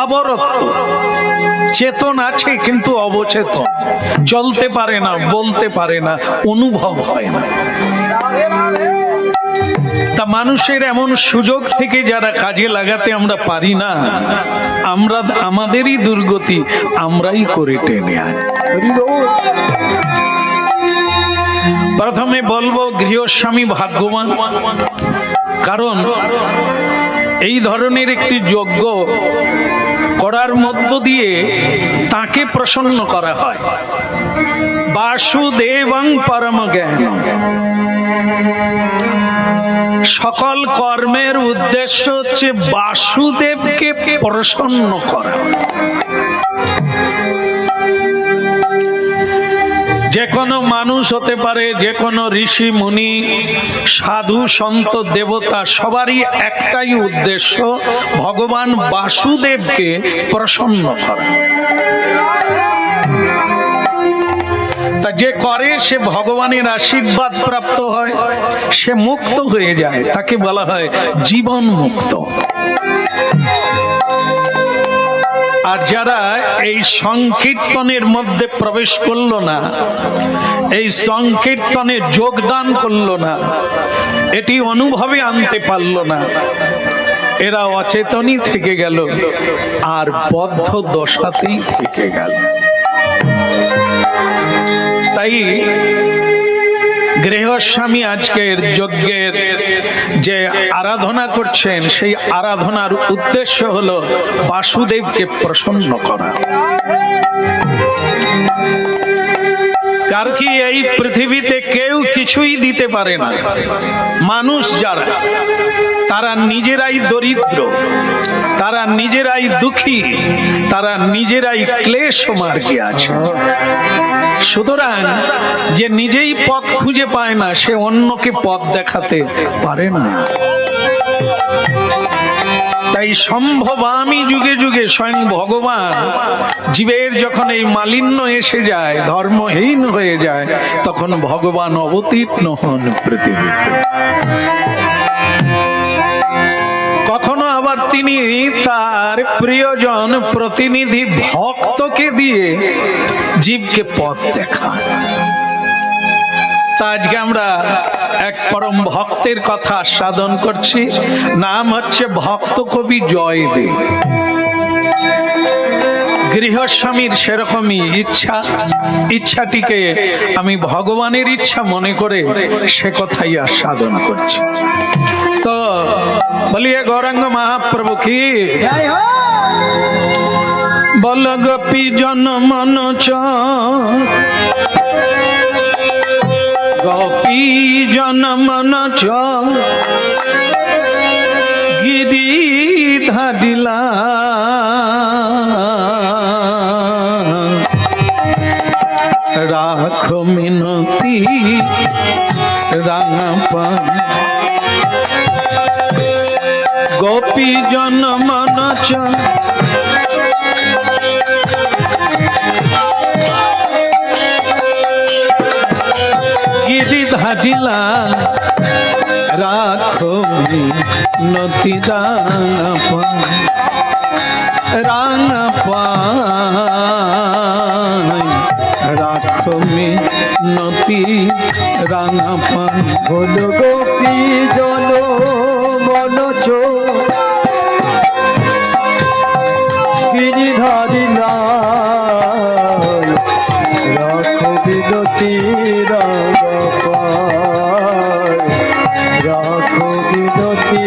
আবরত্ব, চেতন আছে কিন্তু অবচেতন, চলতে পারে না, বলতে পারে না, অনুভব হয় না। তা মানুষের এমন সুযোগ থেকে যারা কাজে লাগাতে আমরা পারি না, আমরা আমাদেরই দুর্গতি আমরাই করে টেনে আনি। প্রথমে বলবো গৃহস্বামী ভাগ্যবান, কারণ এই ধরনের একটি যজ্ঞ করার মধ্য দিয়ে তাকে প্রসন্ন করা হয়। বাসুদেবং পরম জ্ঞান, সকল কর্মের উদ্দেশ্য হচ্ছে বাসুদেবকে প্রসন্ন করা। যে কোনো মানুষ হতে পারে, যে কোনো ঋষি মুনি, সাধু সন্ত দেবতা, সবারই একটাই উদ্দেশ্য ভগবান বাসুদেবকে প্রসন্ন করা। তা যে করে সে ভগবানের আশীর্বাদ প্রাপ্ত হয়, সে মুক্ত হয়ে যায়, তাকে বলা হয় জীবন মুক্ত। আর যারা এই সংকীর্তনের মধ্যে প্রবেশ করলো না, এই সংকীর্তনে যোগদান করলো না, এটি অনুভবে আনতে পারলো না, এরা অচেতনই থেকে গেল আর বদ্ধ দশাতেই থেকে গেল। তাই গৃহস্বামী আজকের যজ্ঞের যে আরাধনা করছেন, সেই আরাধনার উদ্দেশ্য হলো বাসুদেবকে প্রসন্ন করা। কার কি এই পৃথিবীতে কেউ কিছুই দিতে পারে না। মানুষ যারা, তারা নিজেরাই দরিদ্র, তারা নিজেরাই দুঃখী, তারা নিজেরাই ক্লেশ মার্গে আছে। সুতরাং যে নিজেই পথ খুঁজে পায় না, সে অন্যকে পথ দেখাতে পারে না। তাই সম্ভবামী যুগে যুগে স্বয়ং ভগবান জীবের যখন এই মালিন্য এসে যায়, ধর্মহীন হয়ে যায়, তখন ভগবান অবতীর্ণ হন পৃথিবীতে। কখনো আবার তিনি তার প্রিয়জন প্রতিনিধি ভক্তকে দিয়ে জীবকে পথ দেখান। তা আজকে আমরা এক পরম ভক্তের কথা আস্বাদন করছি, নাম হচ্ছে ভক্ত কবি জয়দেব। গৃহস্বামীর সেরকমই ইচ্ছা, ইচ্ছাটিকে আমি ভগবানের ইচ্ছা মনে করে সে কথাই আস্বাদন করছি। তো বলিয়ে গৌরাঙ্গ মহাপ্রভু কি বল। গোপী জন মন গোপী জন মন গিরি ধাডিলা, রাখো মিনতি রাঙা পান। গোপী জন মন গিরি ধাডিলা, রাখো মিনতি রাঙা পান। রাঙা পান, রাখো মিনতি রাঙা পান। বল গোপী জন মন গিরিধারিলা, রাখো বিনতি রাঙা পান। রাখো বিনতি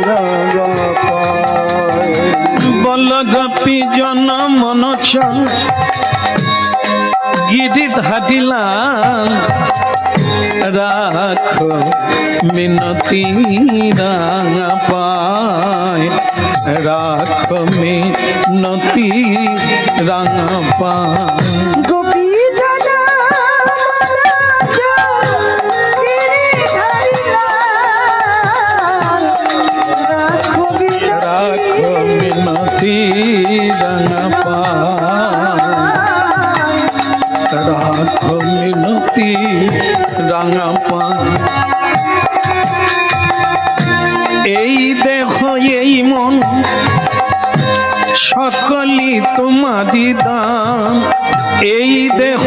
রাঙা পান। বল গোপী জন মন গিরি ধাডিলা, রাখো মিনতি রাঙা পায়। রাখো মিনতি রাঙা পায়। গোপী জন রাখো মিনতি রাঙা পায়। রাখো মিনতি রাঙা পান। এই দেহ এই মন সকলি তোমারি দান, এই দেহ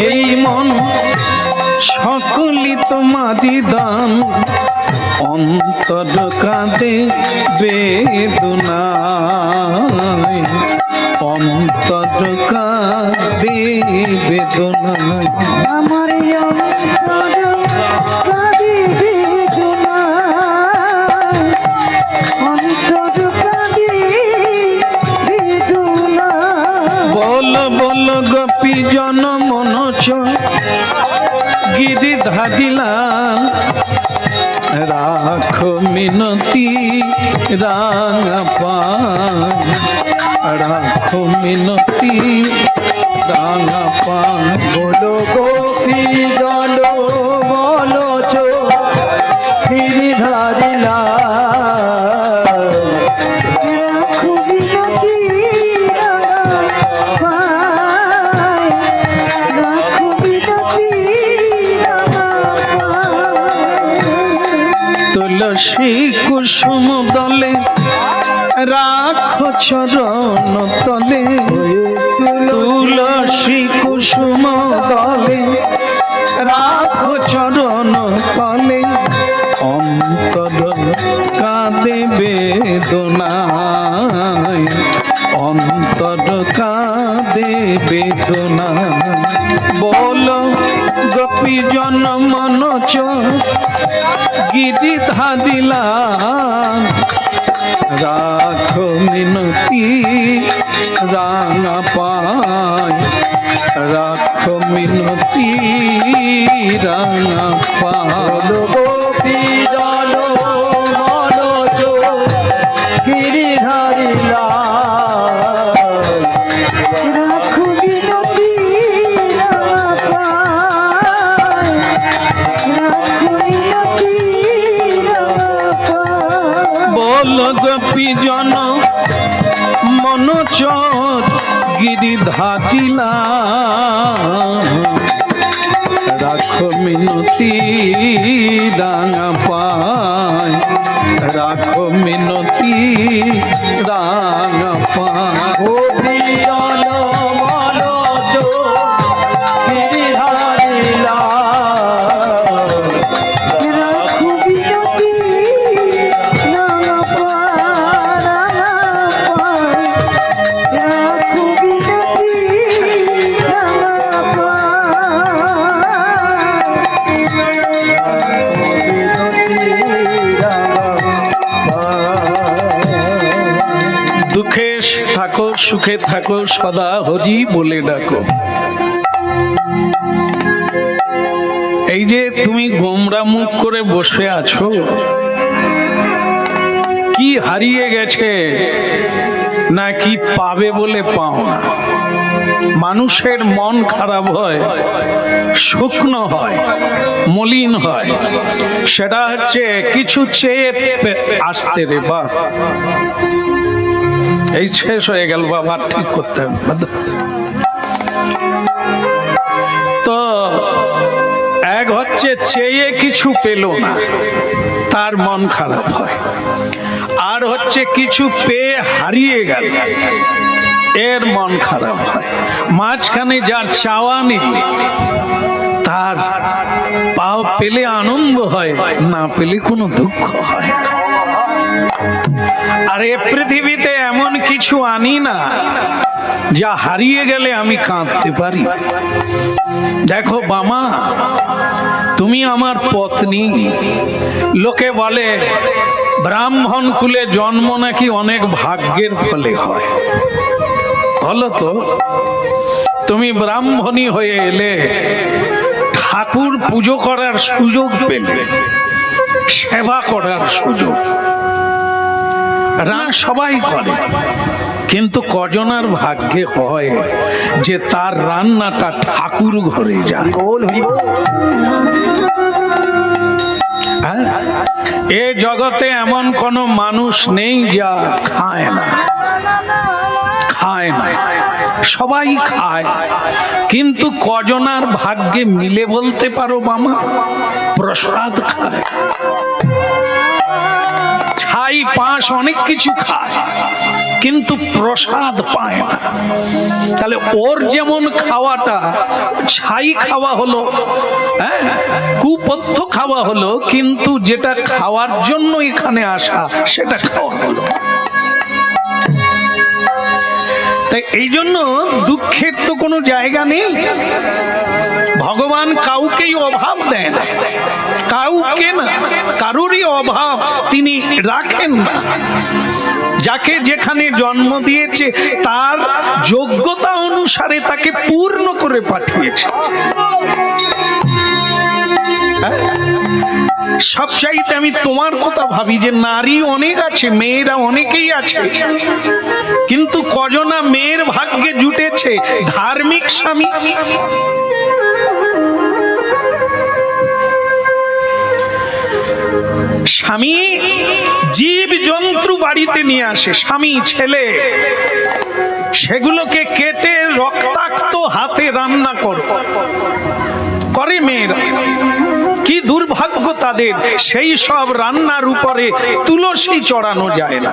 এই মন সকলি তোমারি দান, অন্তর কাঁদে বেদনায়, অন্তর কাঁদে বেদনায়। আমার অন্তর কাঁদে বেদনায়, অন্তর কাঁদে বেদনায়। বল বল গোপী জন মনোজ গিরিধারী লাল, রাখো মিনতি রাঙা পান, রাখো মিনতি রাঙা পান। বলো গোপী জন বলো চো গিরিধারী লাল, রাখো বিনতি রাঙা পায়, রাখো বিনতি রাঙা পায়। তুলসী কুসুম দলে রাখো চরণ তলে, তুলসী কুসুম দলে রাখো চরণ তলে, অন্তর কাঁদে বেদনায়, অন্তর কাঁদে বেদনায়। বল গোপী জন মনোজ গিরিধারী লাল, রাখো মিনতি রাঙা পায়, রাখো মিনতি রাঙা পায়। গোপী জন মনোজ গিরিধারী লাল, রাখো বিনতি রাঙা পায়, রাখো বিনতি রাঙা পায়। বল গোপী জন মনোজ গিরিধারী লাল, রাখো মিনতি রাঙা পায়, রাখো মিনতি রাঙা পায়। গোপী জন মনোজ গিরিধারী লাল, রাখো বিনতি রাঙা পায়, রাখো বিনতি রাঙা পায়। দুঃখে থাকো সুখে থাকো সদা হরি বলে ডাকো। এই যে তুমি গোমরা মুখ করে বসে আছো, কি হারিয়ে গেছে না কি পাবে বলে পাও না। মানুষের মন খারাপ হয়, শুকনো হয়, মলিন হয়, সেটা হচ্ছে কিছু চেয়ে আসতে রে বা। এই শেষ হয়ে গেল বাবা, ঠিক করতে হবে। তো এক হচ্ছে চেয়ে কিছু পেল না, তার মন খারাপ হয়। আর হচ্ছে কিছু পেয়ে হারিয়ে গেল, এর মন খারাপ হয়। মাঝখানে যার চাওয়া নেই, তার পাও পেলে আনন্দ হয়, না পেলে কোনো দুঃখ হয় না। আর এ পৃথিবীতে এমন কিছু আনি না যা হারিয়ে গেলে আমি কাঁদতে পারি। দেখো বামা, তুমি আমার পত্নী। লোকে বলে ব্রাহ্মণ কুলে জন্ম নাকি অনেক ভাগ্যের ফলে হয়। বলো তো, তুমি ব্রাহ্মণী হয়ে এলে, ঠাকুর পুজো করার সুযোগ পেলে, সেবা করার সুযোগ, রান্না সবাই করে, কিন্তু কজনার ভাগ্যে হয় যে তার রান্নাটা ঠাকুর ঘরে যায়। এ জগতে এমন কোন মানুষ নেই যা খায় না, খায় না, সবাই খায়, কিন্তু কজনার ভাগ্যে মিলে বলতে পারো মামা প্রসাদ খায়। ছাই পাঁশ অনেক কিছু খায়, কিন্তু প্রসাদ পায় না। তাহলে ওর যেমন খাওয়াটা ছাই খাওয়া হলো, হ্যাঁ, কুপথ্য খাওয়া হলো, কিন্তু যেটা খাওয়ার জন্য এখানে আসা সেটা খাওয়া হলো। তাই এই জন্য দুঃখের তো কোনো জায়গা নেই। ভগবান কাউকেই অভাব দেয় না, কাউকে না, কারোরই অভাব তিনি রাখেন না। যাকে যেখানে জন্ম দিয়েছে তার যোগ্যতা অনুসারে তাকে পূর্ণ করে পাঠিয়েছে। সবচাইতে আমি তোমার কথা ভাবি যে নারী অনেক আছে, মেয়েরা অনেকেই আছে, কিন্তু কজনা মেয়ের ভাগ্যে জুটেছে ধার্মিক স্বামী। স্বামী জীব জন্তু বাড়িতে নিয়ে আসে, স্বামী ছেলে, সেগুলোকে কেটে রক্তাক্ত হাতে রান্না করে মেয়েরা। কি দুর্ভাগ্য তাদের, সেই সব রান্নার উপরে তুলসী চড়ানো যায় না।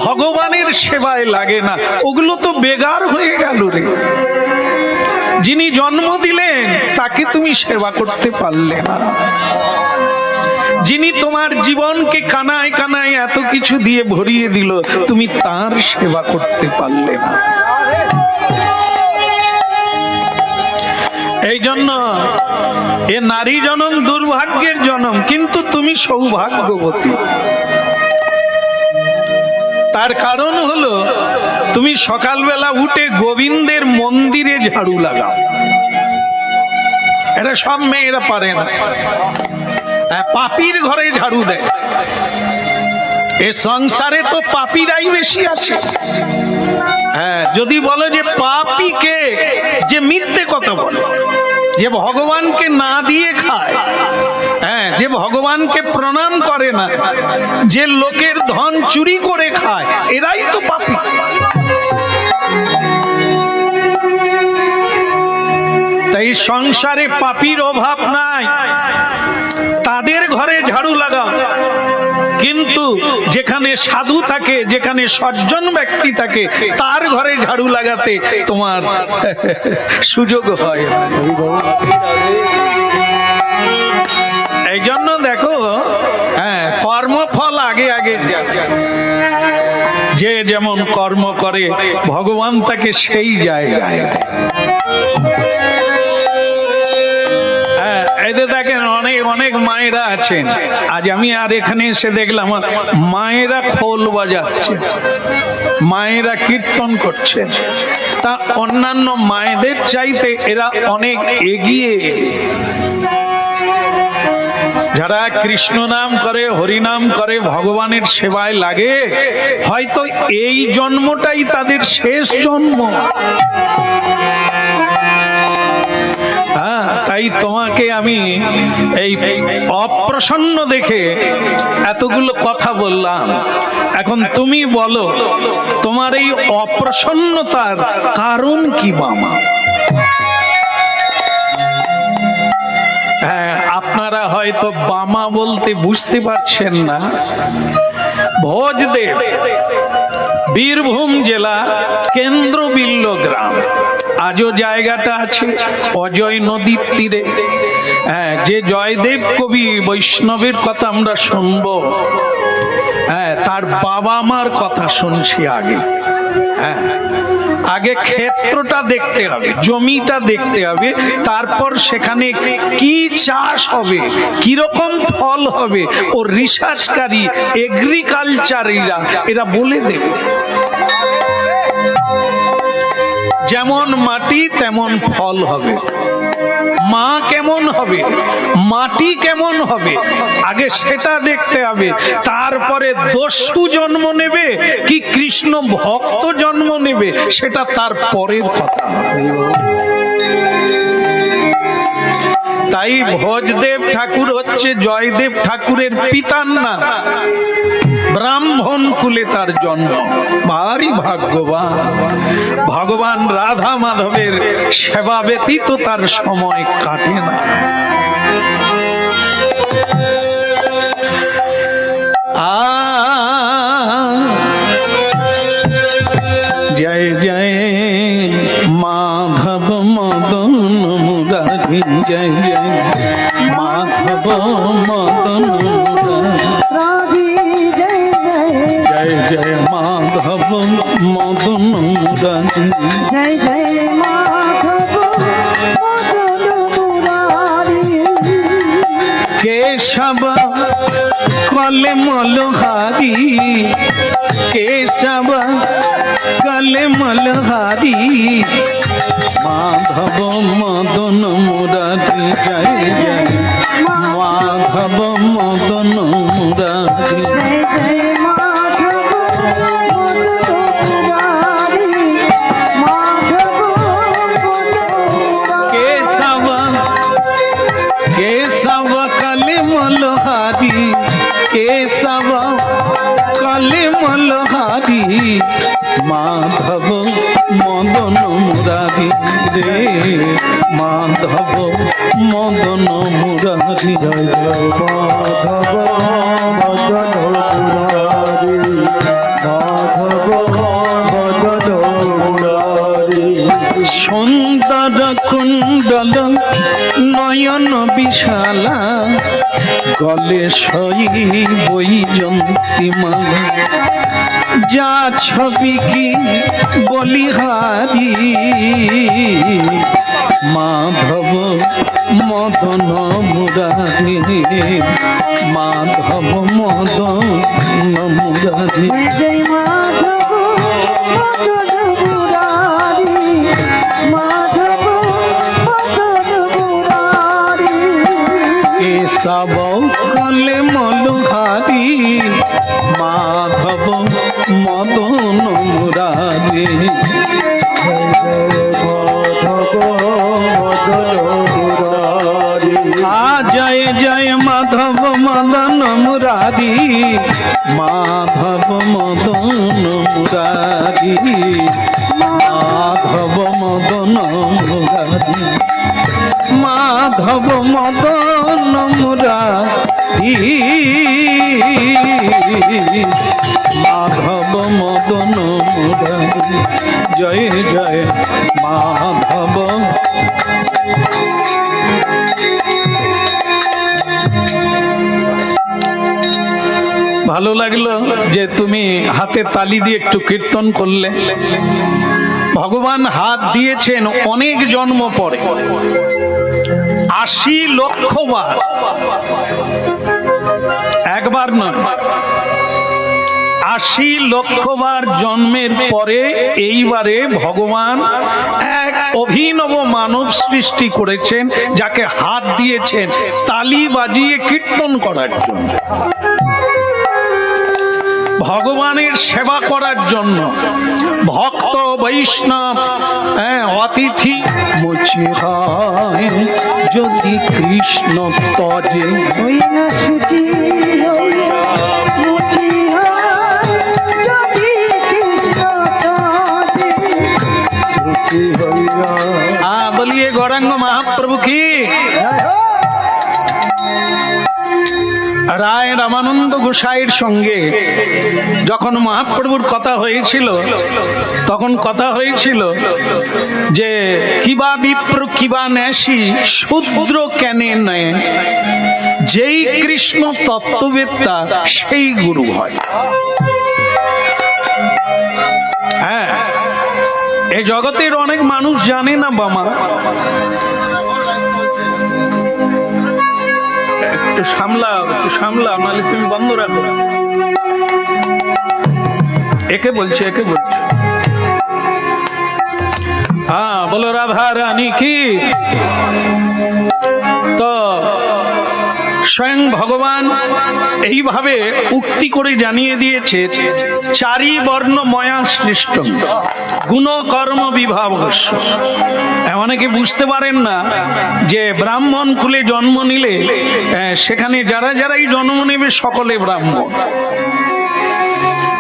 ভগবানের সেবায় লাগে না, ওগুলো তো বেগার হয়ে গেল রে। যিনি জন্ম দিলেন তাকে তুমি সেবা করতে পারলে না। যিনি তোমার জীবনকে কানায় কানায় এত কিছু দিয়ে ভরিয়ে দিল, তুমি তার সেবা করতে পারলে না। এই জন্য এ নারী জনম দুর্ভাগ্যের জনম, কিন্তু তুমি সৌভাগ্যবতী। তার কারণ হলো তুমি সকালবেলা উঠে গোবিন্দের মন্দিরে ঝাড়ু লাগাও। এটা সব মেয়েরা পারে না, পাপীর ঘরে ঝাড়ু দেয়। এ সংসারে তো পাপীরাই বেশি আছে। হ্যাঁ, যদি বলো যে পাপী কে, যে মিথ্যে কথা বলে, যে ভগবানকে না দিয়ে খায়, হ্যাঁ, যে ভগবানকে প্রণাম করে না, যে লোকের ধন চুরি করে খায়, এরাই তো পাপী। তাই সংসারে পাপীর অভাব নাই, তাদের ঘরে ঝাড়ু লাগাও। কিন্তু যেখানে সাধু থাকে, যেখানে সজ্জন ব্যক্তি থাকে, তার ঘরে ঝাড়ু লাগাতে তোমার সুযোগ হয়। এই জন্য দেখো, হ্যাঁ, কর্মফল আগে আগে। যে যেমন কর্ম করে ভগবান তাকে সেই জায়গায়। এতে দেখেন অনেক অনেক মায়েরা আছেন। আজ আমি আর এখানে এসে দেখলাম মায়েরা খোল বাজাচ্ছে, মায়েরা কীর্তন করছেন। তা অন্যান্য মায়েদের চাইতে এরা অনেক এগিয়ে। যারা কৃষ্ণ নাম করে, হরিনাম করে, ভগবানের সেবায় লাগে, হয়তো এই জন্মটাই তাদের শেষ জন্ম। তাই তোমাকে আমি এই অপ্রসন্ন দেখে এতগুলো কথা বললাম। এখন তুমি বলো, তোমার এই অপ্রসন্নতার কারণ কি মামা? হ্যাঁ, আপনারা হয়তো বামা বলতে বুঝতে পারছেন না। ভোজদেব বীরভূম জেলা কেন্দ্রবিল্ল গ্রাম, আজও জায়গাটা আছে অজয় নদীর তীরে। হ্যাঁ, যে জয়দেব কবি বৈষ্ণবের কথা আমরা শুনবো, হ্যাঁ, তার বাবা মার কথা শুনছি আগে। হ্যাঁ, আগে ক্ষেত্রটা দেখতে হবে, জমিটা দেখতে হবে, তারপর সেখানে কি চাষ হবে, কিরকম ফল হবে, ও রিসার্চকারী এগ্রিকালচারিরা এরা বলে দেবে। যেমন মাটি তেমন ফল হবে। মা কেমন হবে, মাটি কেমন হবে, আগে সেটা দেখতে হবে। তারপরে দস্যু জন্ম নেবে কি কৃষ্ণ ভক্ত জন্ম নেবে, সেটা তার পরের কথা। তাই ভোজদেব ঠাকুর হচ্ছে জয়দেব ঠাকুরের পিতার নাম। ব্রাহ্মণ কুলে তার জন্ম, ভারী ভাগ্যবান। ভগবান রাধা মাধবের সেবা ব্যতীত তার সময় কাটে না। जय जय माधव मदन मुरारी जय जय माधव मदन राधे जय जय जय जय माधव मदन मुरारी जय जय माधव मदन मुरारी केशव कले मलहारी केशव कले मलहारी माधव मदन मुरारी जय जय माधव मदन मुरारी जय जय माधव मदन मुरारी माधव मदन मुरारी केशव केशव कले मलहारी केशव कले मलहारी माधव मदन मुरारी रे माधव मदन मुरारी जय जय माधव मदन मुरारी माधव मदन मुरारी सुंदर कुंडल नयन विशाला गले सई বৈজন্তী মালা যা ছবি কি বলিহারি মাধব মদন মুরারি মাধব মদন মুরারি जय जय माधव मदन मुरारी माधव मदन मुरारी केशव कले मलहारी माधव मदन मुरारी जय जय माधव मदन मुरारी माधव मदन मुरारी माधव मदन मुरारी माधव मदन मुरारी माधव मदन मुरारी जय जय माधव ভালো লাগলো যে তুমি হাতে তালি দিয়ে একটু কীর্তন করলে। ভগবান হাত দিয়েছেন অনেক জন্ম পরে, ৮০ লক্ষ বার, একবার নয়, ৮০ লক্ষ বার জন্মের পরে এইবারে ভগবান এক অভিনব মানব সৃষ্টি করেছেন, যাকে হাত দিয়েছেন তালি বাজিয়ে কীর্তন করার জন্য, ভগবানের সেবা করার জন্য। ভক্ত বৈষ্ণব অতিথি মুচি হয় যদি কৃষ্ণ তজে হই না সুচি হইয়া মুচি হয় যদি কৃষ্ণ তজে সুচি হইয়া। বলিয়ে গৌরাঙ্গ মহাপ্রভু কি। রায় রামানন্দ গোসাইয়ের সঙ্গে যখন মহাপ্রভুর কথা হয়েছিল, তখন কথা হয়েছিল যে কিবা বিপ্র কিবা ন্যাসী শূদ্র কেনে নেয়, যেই কৃষ্ণ তত্ত্ববেত্তা সেই গুরু হয়। হ্যাঁ, এই জগতের অনেক মানুষ জানে না বামা। একটু সামলাও, নাহলে তুমি বন্ধ রাখো। একে বলছে। হ্যাঁ, বলো রাধা রানী কি। তো স্বয়ং ভগবান এইভাবে উক্তি করে জানিয়ে দিয়েছে, চারি বর্ণ ময়া সৃষ্ট গুণ কর্ম বিভাবস্য। অনেকে বুঝতে পারেন না যে ব্রাহ্মণ কুলে জন্ম নিলে সেখানে যারাই জন্ম নেবে সকলে ব্রাহ্মণ,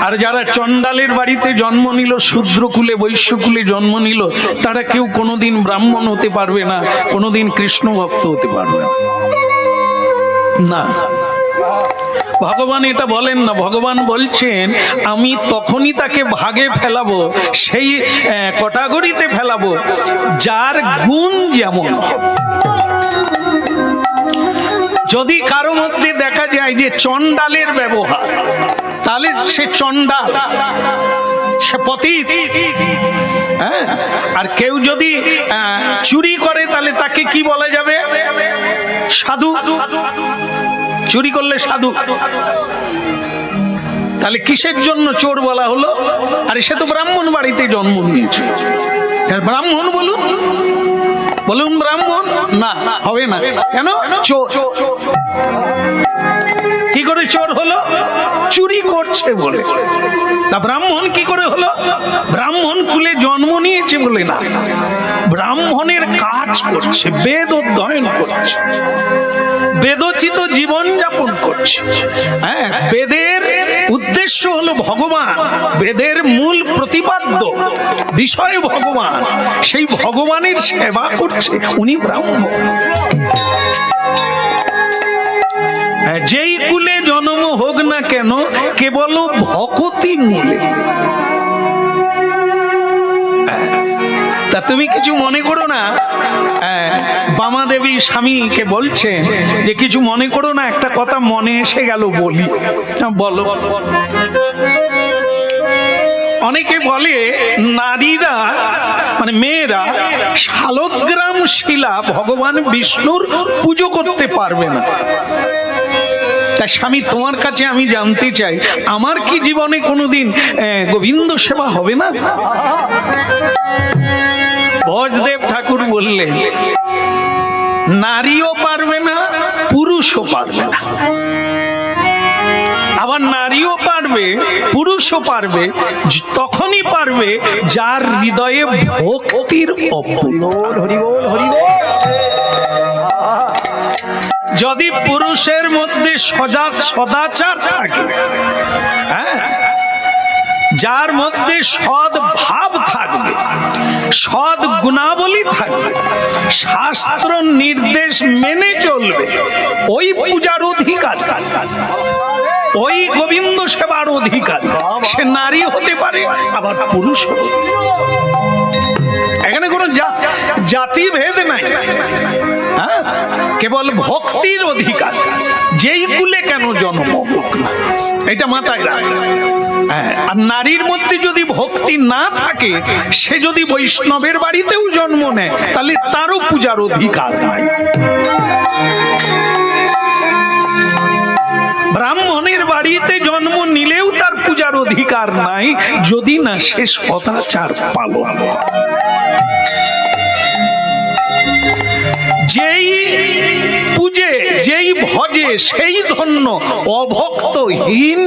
আর যারা চণ্ডালের বাড়িতে জন্ম নিল, শূদ্রকুলে বৈশ্যকুলে জন্ম নিল, তারা কেউ কোনোদিন ব্রাহ্মণ হতে পারবে না, কোনোদিন কৃষ্ণ ভক্ত হতে পারবে না। ভগবান এটা বলেন না, ভগবান বলছেন আমি তখনই তাকে ভাগে ফেলাবো, সেই ক্যাটাগরিতে ফেলাবো যার গুণ যেমন হবে। যদি কারো মধ্যে দেখা যায় যে চণ্ডালের ব্যবহার, তাহলে সে চণ্ডাল, সে পতিত। হ্যাঁ, আর কেউ যদি চুরি করে তাহলে তাকে কি বলা যাবে? সাধু। চুরি করলে সাধু। তাহলে কিসের জন্য চোর বলা হলো? আরে সে তো ব্রাহ্মণ বাড়িতে জন্ম নিয়েছে। ব্রাহ্মণ বলুন, বলুন ব্রাহ্মণ, না হবে না। কেন? চোর। কি করে চোর হলো? চুরি করছে বলে। তা ব্রাহ্মণ কি করে হলো? ব্রাহ্মণ কুলে জন্ম নিয়েছে বলে না, ব্রাহ্মণের কাজ করছে, বেদ অধ্যয়ন করছে, বেদোচিত জীবন যাপন করছে। হ্যাঁ, বেদের উদ্দেশ্য হলো ভগবান, বেদের মূল প্রতিপাদ্য বিষয় ভগবান, সেই ভগবানের সেবা করছে, উনি ব্রাহ্মণ। যেই কুলে জন্ম হোক না কেন, কেবল ভকতি মূলে। তা তুমি কিছু মনে করো না, বামা দেবী স্বামীকে বলছেন যে কিছু মনে করো না, একটা কথা মনে এসে গেল বলি। বলো। অনেকে বলে নারীরা মানে মেয়েরা শালগ্রাম শিলা ভগবান বিষ্ণুর পুজো করতে পারবে না। তা স্বামী, তোমার কাছে আমি জানতে চাই, আমার কি জীবনে কোনোদিন গোবিন্দ সেবা হবে না? ভজদেব ঠাকুর বললেন নারীও পারবে না, পুরুষও পারবে না। আবার নারীও পারবে, পুরুষও পারবে, তখনই পারবে যার হৃদয়ে ভক্তির অপূর্ণ। যদি পুরুষের মধ্যে সদাচার থাকে, হ্যাঁ, যার মধ্যে সৎ ভাব থাকবে, সৎ গুণাবলী থাকবে, শাস্ত্র নির্দেশ মেনে চলবে, ওই পূজার অধিকার, ওই গোবিন্দ সেবার অধিকার, সে নারী হতে পারে আবার পুরুষ হতে পারে। এখানে কোনো জাতি ভেদ নাই, কেবল ভক্তির অধিকার, যেই কুলে কেন জন্ম হোক না, এটা মাথায় রাখ। আর নারীর মধ্যে যদি ভক্তি না থাকে, সে যদি বৈষ্ণবের বাড়িতেও জন্ম নেয়, তাহলে তারও পূজার অধিকার নাই। ব্রাহ্মণের বাড়িতে জন্ম নিলেও তার পূজার অধিকার নাই, যদি না সে সদাচার পালন। যেই পূজে, যেই ভজে, সেই ধন্য, অভক্তহীন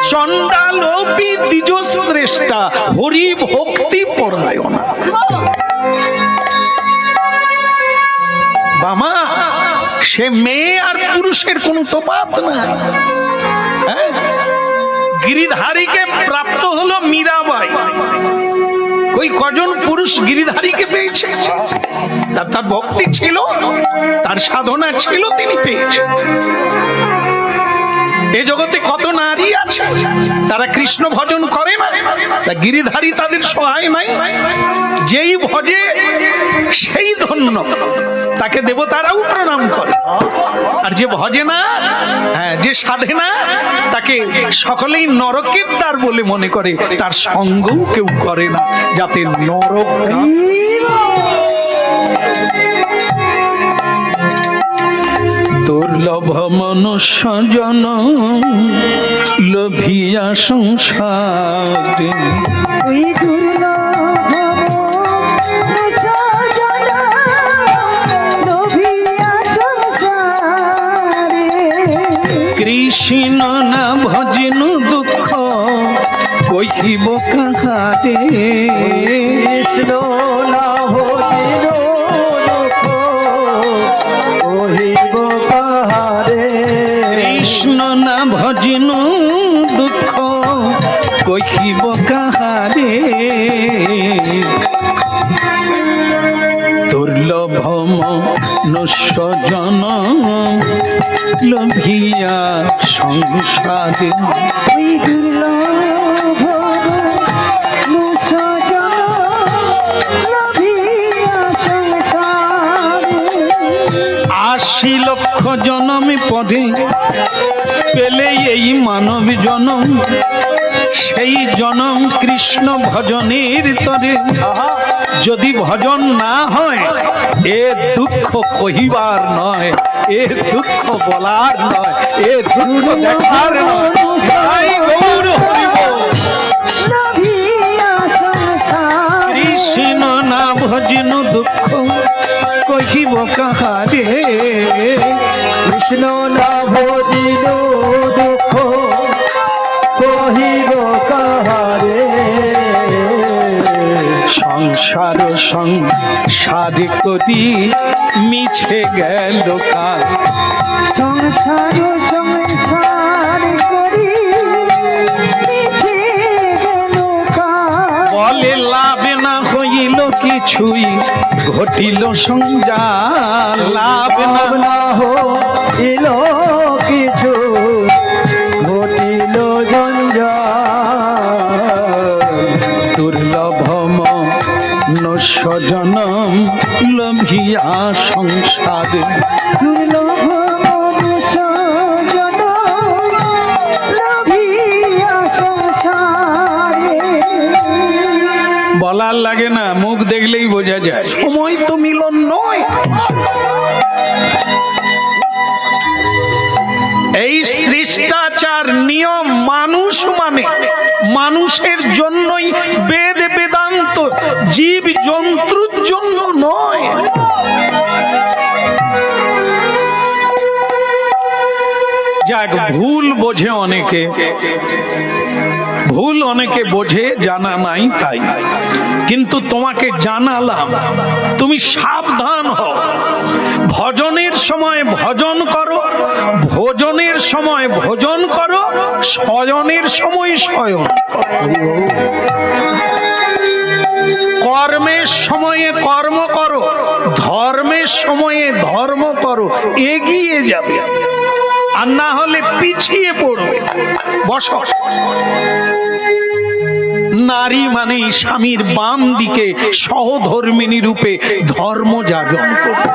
চণ্ডালোপি দ্বিজশ্রেষ্ঠা হরি ভক্তি পরায়ণা। বামা, সে মেয়ে আর পুরুষের কোন তফাৎ নাই। গিরিধারীকে প্রাপ্ত হলো মীরাবাই, ওই কজন পুরুষ গিরিধারীকে পেয়েছে? তার ভক্তি ছিল, তার সাধনা ছিল, তিনি পেয়েছেন। এ জগতে কত নারী আছে তারা কৃষ্ণ ভজন করে না, তা গিরিধারী তাদের সহায় নাই। যেই ভজে সেই ধন্য, তাকে দেবতারাও প্রণাম করে। আর যে ভজে না, যে সাধে না, তাকে সকলেই নরকের দ্বার বলে মনে করে, তার সঙ্গও কেউ করে না, যাতে নরক। দুর্লভ মনুষ্য জনম লোভিয়া সংসারে, কৃষ্ণ না ভজনু দুঃখ কহিব কাহারে, কৃষ্ণ না ভজনু দুঃখ কহিব কাহারে, কৃষ্ণ না ভজনু দুঃখ কহিব কাহারে, দুর্লভ স্বজন লভিয়া সংসারে ওই দুর্লভ স্বজন লভিয়া সংসারে ৮০ লক্ষ জনম পরে পেলে এই মানব জনম, সেই জনম কৃষ্ণ ভজনের তরে। যদি ভজন না হয় এ দুঃখ কহিবার নয়, এ দুঃখ বলার নয়, এ দুঃখ দেখার নয়। তাই গৌর হরি বল। লভিয়া সংসারে কৃষ্ণ না ভজন দুঃখ কহিব কাহারে। কৃষ্ণ না ভজিল দুঃখ কহিব কাহারে। সংসার সংসার করি মিছে গেল কাল। সংসার সংসার করি মিছে গেল কাল। বলে লাভ না হইল কিছুই ঘটিল সংজাল। লাভ না হইল কিছু ঘটিল জঞ্জাল। দুর্লভম স্বজনম লভিয়া সংসারে। দুর্লভ স্বজন লভিয়া সংসারে। বলার লাগে না, মুখ দেখলেই বোঝা যায়। সময় তো মিলন নয়। এই শিষ্টাচার নিয়ম মানুষ মানে মানুষের জন্যই, বেদ বেদান্ত জীব জন্তুর জন্য নয়। যাক, ভুল বোঝে অনেকে, ভুল অনেকে বোঝে, জানা নাই তাই। কিন্তু তোমাকে জানালাম, তুমি সাবধান হও। ভজনের সময় ভজন করো, ভোজনের সময় ভোজন করো, শয়নের সময় শয়ন করো। কর্মের সময়ে কর্ম করো, ধর্মের সময়ে ধর্ম করো, এগিয়ে যাবে। আর না হলে পিছিয়ে পড়বে। বস। নারী মানে স্বামীর বাম দিকে সহধর্মিনী রূপে ধর্ম যাজন করবে।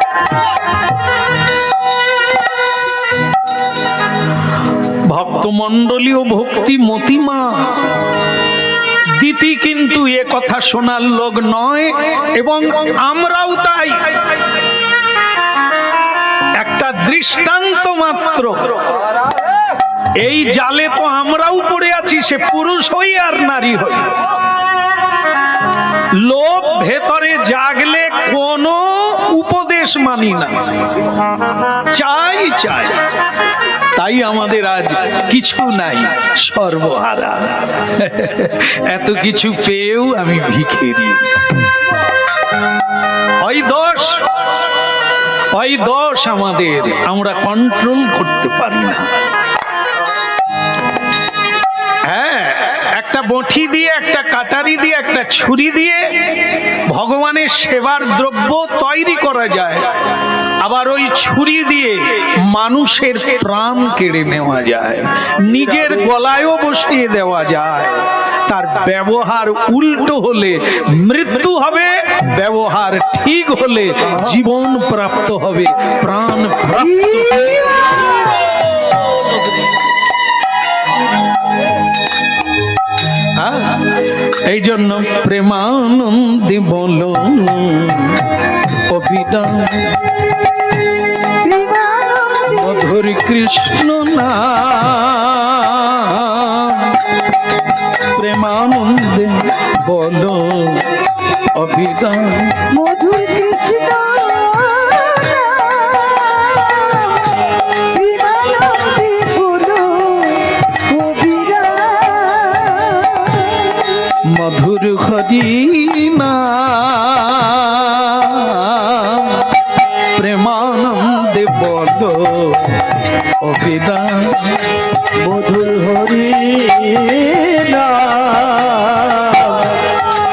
ভক্তমণ্ডলী ও ভক্তি মতিমা দিতি কিন্তু এ কথা শোনার লোক নয়, এবং আমরাও তাই। একটা দৃষ্টান্ত মাত্র। এই জালে তো আমরাও পড়ে আছি, সে পুরুষ হই আর নারী হই। লোভ ভেতরে জাগলে কোনো উপদেশ মানি না, চাই চাই। তাই আমাদের আজ কিছু নাই, সর্বহারা। এত কিছু পেয়েও আমি ভিখারি। ওই দোষ আমাদের, আমরা কন্ট্রোল করতে পারি না। হ্যাঁ, একটা বঁটি দিয়ে, একটা কাটারি দিয়ে, একটা ছুরি দিয়ে ভগবানের সেবার দ্রব্য তৈরি করা যায়। আবার ওই ছুরি দিয়ে মানুষের প্রাণ কেড়ে নেওয়া যায়, নিজের গলায়ও বসিয়ে দেওয়া যায়। তার ব্যবহার উল্টো হলে মৃত্যু হবে, ব্যবহার ঠিক হলে জীবন প্রাপ্ত হবে, প্রাণ প্রাপ্ত হবে। এই জন্য প্রেমানন্দে বলো অভিধান মধুর কৃষ্ণ নাম। প্রেমানন্দে বলো অভিধান মধুর কৃষ্ণ মধুর হরি নাম। প্রেমানন্দে বলো অভিধান মধুর হরি নাম।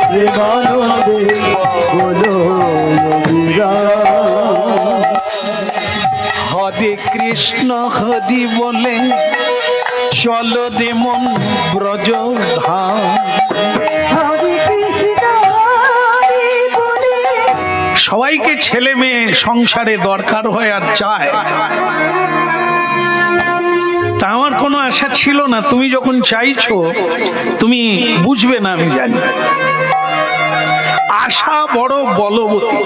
প্রেমানন্দে বলো অভিধান। যদি বলে চলো রে মন ব্রজ ধাম, হরে কৃষ্ণ হরে বলে সবাইকে ছেলে মেয়ে সংসারে দরকার হয় আর চায়। তা আমার কোনো আশা ছিল না, তুমি যখন চাইছো তুমি বুঝবে না আমি জানি। আশা বড় বলবতী,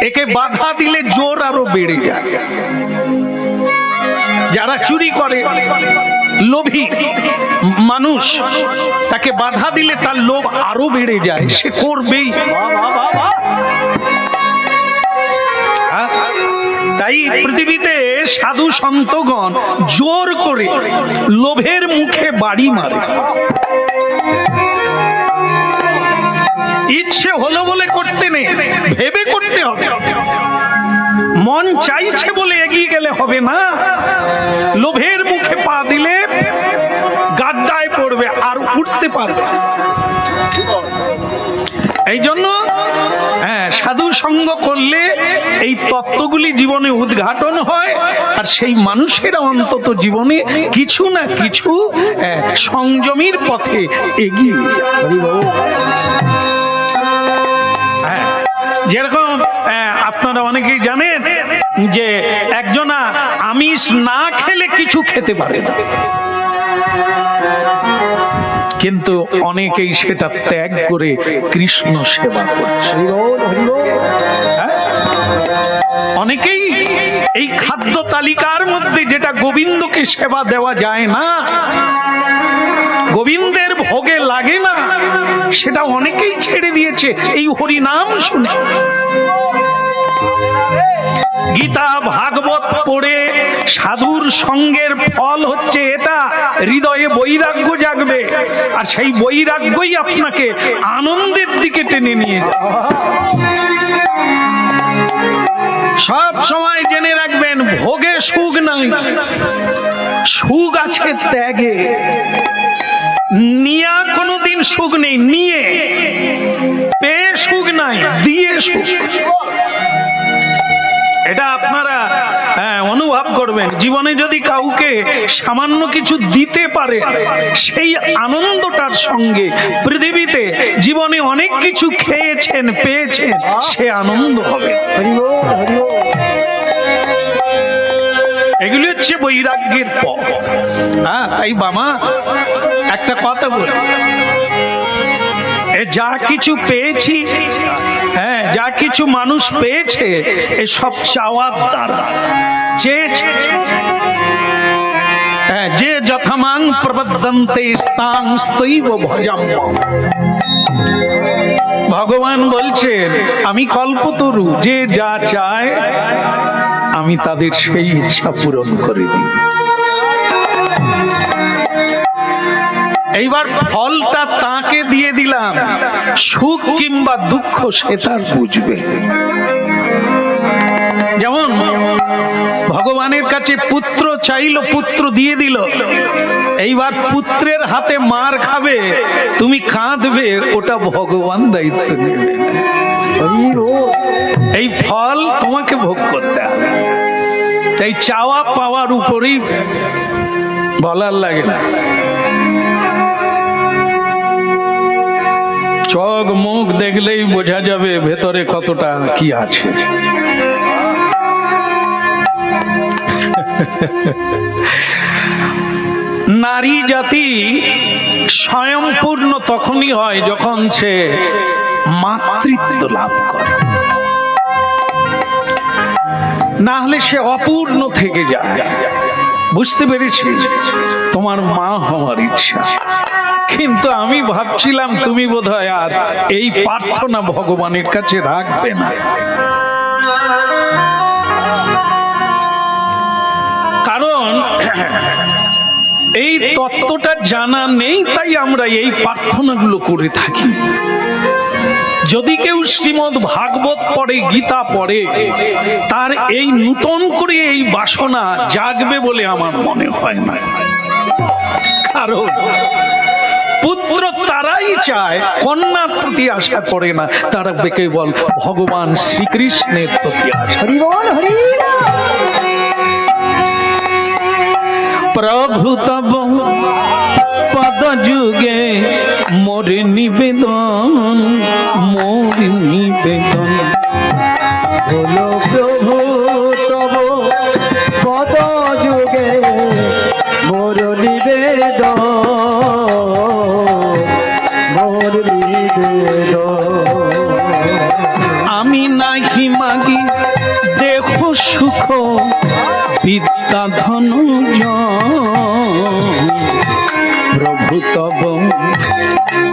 একে বাধা দিলে জোর আরো বেড়ে যায়। যারা চুরি করে, লোভী মানুষ, তাকে বাধা দিলে তার লোভ আরো বেড়ে যায়, সে করবেই। তাই পৃথিবীতে সাধু সন্তগণ জোর করে লোভের মুখে বাড়ি মারে। ইচ্ছে হলো বলে করতে নেই, ভেবে করতে হবে। মন চাইছে বলে এগিয়ে গেলে হবে না, লোভের মুখে পা দিলে গাড্ডায় পড়বে আর উঠতে পারবে। এই জন্য সাধু সঙ্গ করলে এই তত্ত্বগুলি জীবনে উদ্ঘাটন হয়, আর সেই মানুষেরা অন্তত জীবনে কিছু না কিছু সংযমীর পথে এগিয়ে যায়। যেরকম আপনারা অনেকেই জানেন যে একজনা আমিষ না খেলে কিছু খেতে পারে না, কিন্তু অনেকেই সেটা ত্যাগ করে কৃষ্ণ সেবা করছে। অনেকেই এই খাদ্য তালিকার মধ্যে যেটা গোবিন্দকে সেবা দেওয়া যায় না, গোবিন্দের ভোগে লাগে না, সেটা অনেকেই ছেড়ে দিয়েছে এই হরি নাম শুনে। গীতা ভাগবত পড়ে সাধুর সঙ্গের ফল হচ্ছে এটা, হৃদয়ে বৈরাগ্য জাগবে, আর সেই বৈরাগ্যই আপনাকে আনন্দের দিকে টেনে নিয়ে যাবে। সব সময় জেনে রাখবেন, ভোগে সুখ নাই, সুখ আছে ত্যাগে। নিয়া কোনোদিন সুখ নেই, নিয়ে পেয়ে সুখ নাই, দিয়ে সুখ। এটা আপনারা অনুভব করবেন। জীবনে যদি কাউকে সামান্য কিছু দিতে পারে, সেই আনন্দটার সঙ্গে পৃথিবীতে জীবনে অনেক কিছু খেয়েছেন, পেয়েছেন, সে আনন্দ হবে। এগুলি হচ্ছে বৈরাগ্যের পথ। তাই বাবা একটা কথা বলি, যা কিছু পেয়েছি, যা কিছু মানুষ পেয়েছে, এসব চাওয়ার দ্বারা চেয়েছে। যে যথামাং প্রবদ্ধন্তে স্তাং স্তৈব ভজাম্যহম। ভগবান বলছেন, আমি কল্পতরু, যে যা চায় আমি তাদের সেই ইচ্ছা পূরণ করে দিই। এইবার ফলটা তাকে দিয়ে দিলাম, সুখ কিংবা দুঃখ সে তার বুঝবে। যেমন ভগবানের কাছে পুত্র চাইলো, পুত্র দিয়ে দিল, এইবার পুত্রের হাতে মার খাবে, তুমি কাঁদবে, ওটা ভগবান দায়িত্ব নেবে। এই ফল তোমাকে ভোগ করতে হবে। তাই চাওয়া পাওয়ার উপরেই বলার লাগে না। চোখ মুখ দেখলেই বোঝা যাবে ভেতরে কতটা কি আছে। নারী জাতি স্বয়ংপূর্ণ তখনই হয় যখন সে মাতৃত্ব লাভ করে, না হলে সে অপূর্ণ থেকে যায়। বুঝতে পেরেছি তোমার মা হওয়ার ইচ্ছা, কিন্তু আমি ভাবছিলাম তুমি বোধহয় আর এই প্রার্থনা ভগবানের কাছে রাখবে না। কারণ এই তত্ত্বটা জানা নেই, তাই আমরা এই প্রার্থনাগুলো করে থাকি। যদি কেউ শ্রীমদ্ ভাগবত পড়ে, গীতা পড়ে, তার এই নূতন করে এই বাসনা জাগবে বলে আমার মনে হয় না। কারণ পুত্র তারাই চায়, কন্যার প্রতি আশা করে না, তারা কেবল ভগবান শ্রীকৃষ্ণের প্রতি আশা। প্রভু তব পদ যুগে মোর নিবেদন, মোর নিবেদন। বলো প্রভু তব পদ যুগে মোর নিবেদন, মোর নিবেদন। আমি নাহি মাগি দেহ সুখ বিদ্যা ধন প্রভু তব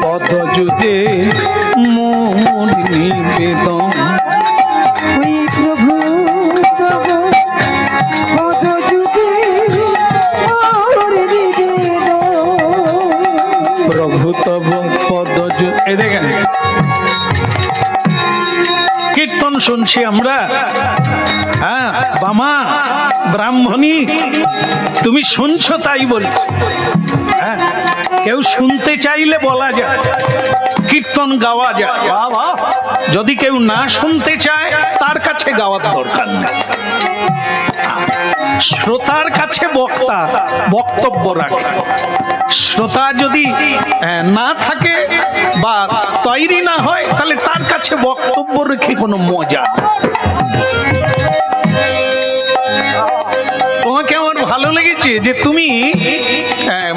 পদ যুগে মোর নিবেদন। ওই প্রভু তব পদ যুগে মোর নিবেদন। প্রভু তব পদ এই দেখেন কীর্তন শুনছি আমরা। হ্যাঁ বামা ব্রাহ্মণী তুমি শুনছো তাই বলছি। হ্যাঁ কেউ শুনতে চাইলে বলা যায়, কীর্তন গাওয়া যায়। যদি কেউ না শুনতে চায় তার কাছে গাওয়ার দরকার নেই। শ্রোতার কাছে বক্তা বক্তব্য রাখে। শ্রোতা যদি না থাকে বা তৈরি না হয় তাহলে তার কাছে বক্তব্য রেখে কোনো মজা। তোমাকে আমার ভালো লেগেছে যে তুমি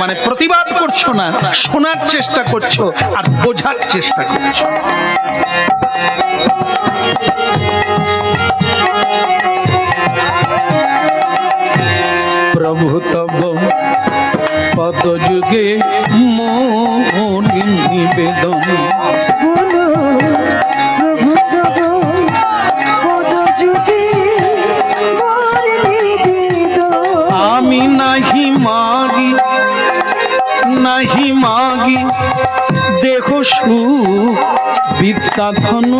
মানে প্রতিবাদ করছো না, শোনার চেষ্টা করছো আর বোঝার চেষ্টা করছো। প্রভু তব পদ যুগে মোর নিবেদন। বলো প্রভু তব পদ যুগে মোর নিবেদন। আমি নাহি মাগি নাহি মাগি দেহ সুখ বিদ্যা ধন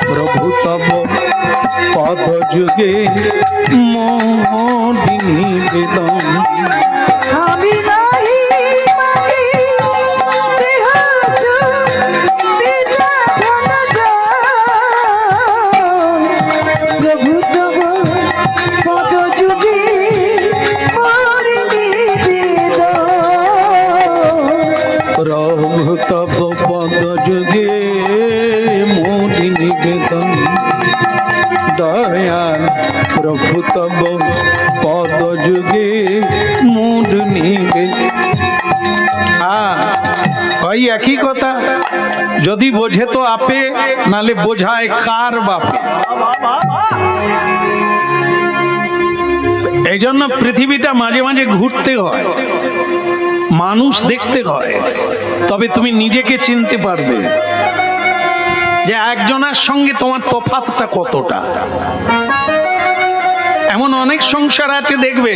প্রভু তব পদ যুগে মোর নিবেদন। আমি নাহি মাগি দেহ সুখ বিদ্যা ধন প্রভু তব পদ যুগে মোর নিবেদন। প্রভু তব পদ যুগে মোর নিবেদন। দয়াল প্রভু তব পদ যুগে মোর নিবেদন। ওই একই কথা, যদি বোঝে তো আপে, নালে বোঝায় কার বাপে। এই জন্য পৃথিবীটা মাঝে মাঝে ঘুরতে হয়, মানুষ দেখতে হয়, তবে তুমি নিজেকে চিনতে পারবে যে একজনের সঙ্গে তোমার তফাৎটা কতটা। এমন অনেক সংসার আছে দেখবে,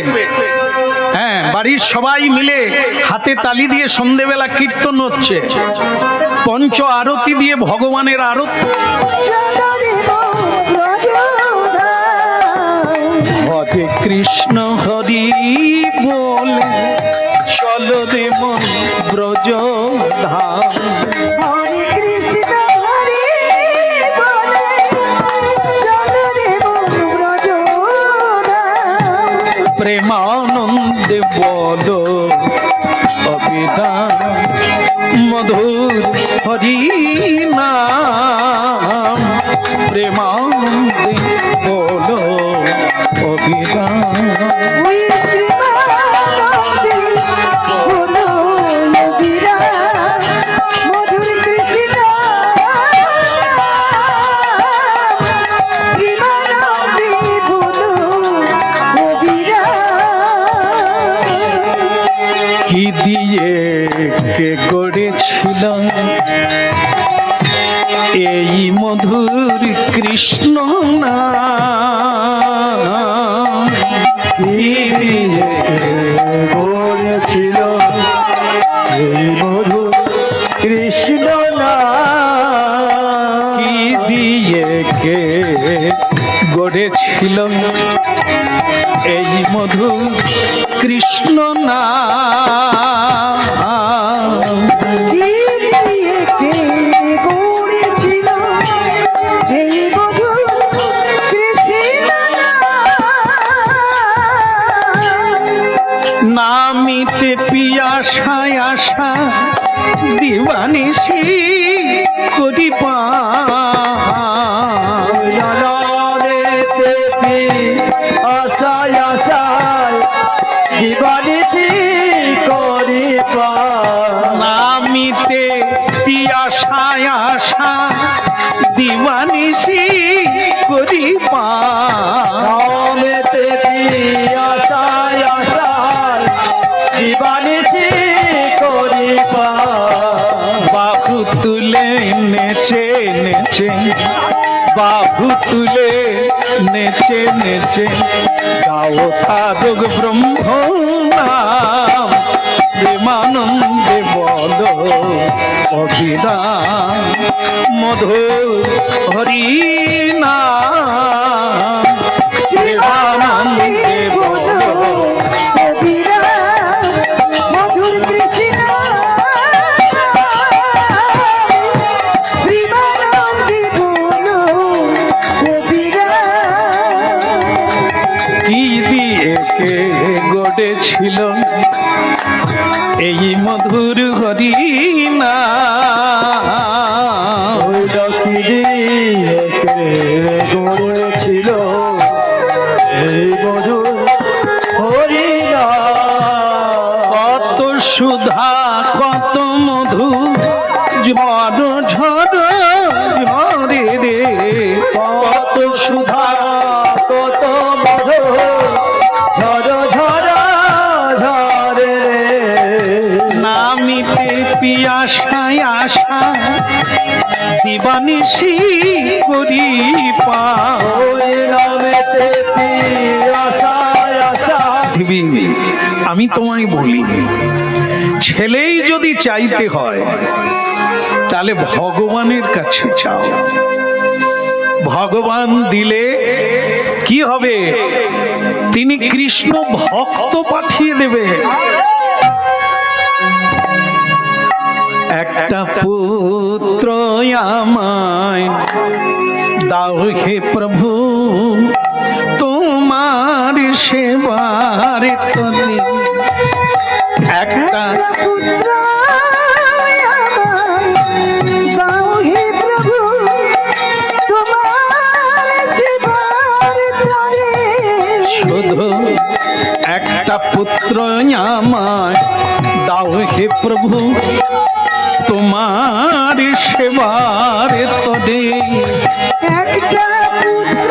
হ্যাঁ বাড়ির সবাই মিলে হাতে তালি দিয়ে সন্ধেবেলা কীর্তন হচ্ছে, পঞ্চ আরতি দিয়ে ভগবানের আরতি। হরে কৃষ্ণ হরি বলে চলো রে মন ব্রজ ধাম। হরে কৃষ্ণ হরে বলে চলো রে মন ব্রজ ধাম। প্রেমানন্দে বলো অবিরাম মধুর হরি নাম। প্রেমানন্দে বলো অবিরাম। ওই প্রেমানন্দে বলো অবিরাম, মধুর কৃষ্ণ প্রেমানন্দে বলো অবিরাম। কি দিয়ে কে গড়েছিল এই মধুর কৃষ্ণ নাম। কি দিয়ে গড়েছিল এই মধুর কৃষ্ণ নাম। কি দিয়ে কে গড়েছিল এই মধুর কৃষ্ণ নাম। কি দিয়ে কে গড়েছিল এই মধুর কৃষ্ণ নাম। না মিটে পিয়াসায় আশা দিবানিশি করি আশায় আশায় দিবানিশি করি না মিটে পিয়াসায় আশা দিবানিশি করি নামেতে আশায় আশায় দিবানিশি করি বাহু তুলে নেচে নেচে বাহু তুলে নেচে নেচে গাও সাধক ব্রহ্ম নাম প্রেমানন্দে বল অভিরাম মধুর হরি নাম প্রেমানন্দে বল মধুর কৃষ্ণ প্রেমানন্দে বলো কি দিয়ে কে গড়েছিল এই মধুর হরি নাম গড়েছিল এই মধুর হরি কত সুধা কত মধু ঝড় ঝড় ঝরে রে কত সুধা কত মধু ঝড় ঝড় ঝরে না মিটে পিয়াসায় আশা দিবানিশি করি ওই নামেতে আশায় আশায় পৃথিবী আমি তোমায় বলি ছেলেই যদি চাইতে হয় তাহলে ভগবানের কাছে চাও ভগবান দিলে কি হবে তিনি কৃষ্ণ ভক্ত পাঠিয়ে দেবে একটা পুত্র আমায় দাও হে প্রভু তোমার সেবার তরে একটা পুত্র দাও হে প্রভু তোমার সেবার তরে শুধু একটা পুত্র আমায় দাও হে প্রভু তোমার সেবার তরে একটা পুত্র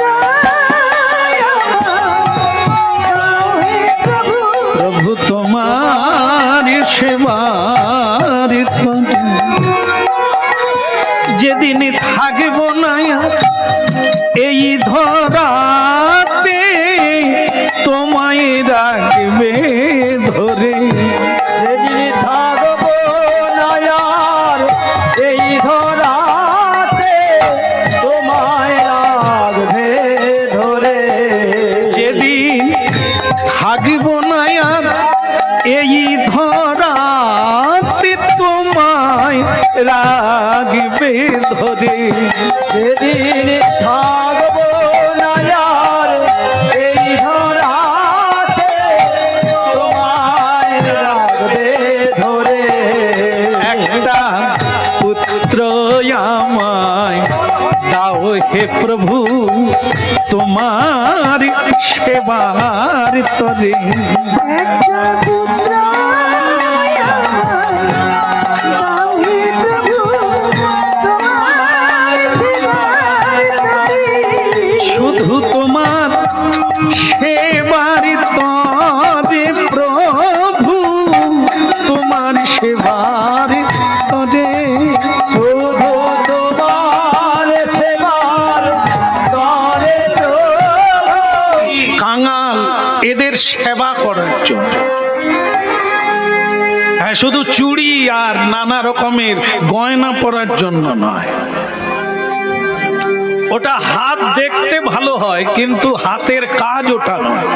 দাও হে প্রভু প্রভু তোমার সেবার তরে যেদিন থাকব না এই ধরাতে তোমায় রাখবে ধরে সেদিন থাকবো না আর এই ধরাতে তোমায় রাখবে ধরে যেদিন থাকব না আর এই ধরাতে তোমায় রাখবে ধরে সেদিন থাকবো না আর এই ধরাতে তোমায় রাখবে ধরে একটা পুত্র আমায় দাও হে প্রভু তোমার সেবার তরে একটা পুত্র দাও হে প্রভু তোমার সেবার তরে শুধু তোমার সেবার তরে প্রভু তোমার সেবার তরে শুধু তোমার সেবার তরে প্রভু কাঙাল এদের সেবা করার জন্য হ্যাঁ শুধু চুড়ি আর নানা রকমের গয়না পরার জন্য নয় ওটা হাত দেখতে ভালো হয় কিন্তু হাতের কাজ ওটা নয়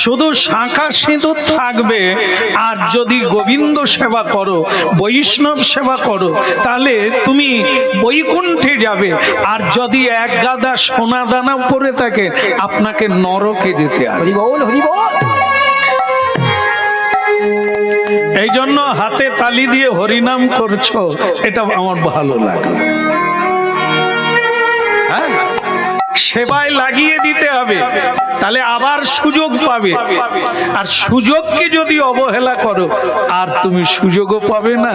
শুধু শাঁখা সিঁদুর থাকবে আর যদি গোবিন্দ সেবা করো বৈষ্ণব সেবা করো তাহলে তুমি বৈকুণ্ঠে যাবে আর যদি এক গাদা সোনা দানা পরে থাকে আপনাকে নরকে যেতে হবে হরি বল হরি বল এই জন্য হাতে তালি দিয়ে হরিনাম করছো, এটা আমার ভালো লাগে। হ্যাঁ, সেবায় লাগিয়ে দিতে হবে, তাহলে আবার সুযোগ পাবে। আর সুযোগকে যদি অবহেলা করো, আর তুমি সুযোগও পাবে না,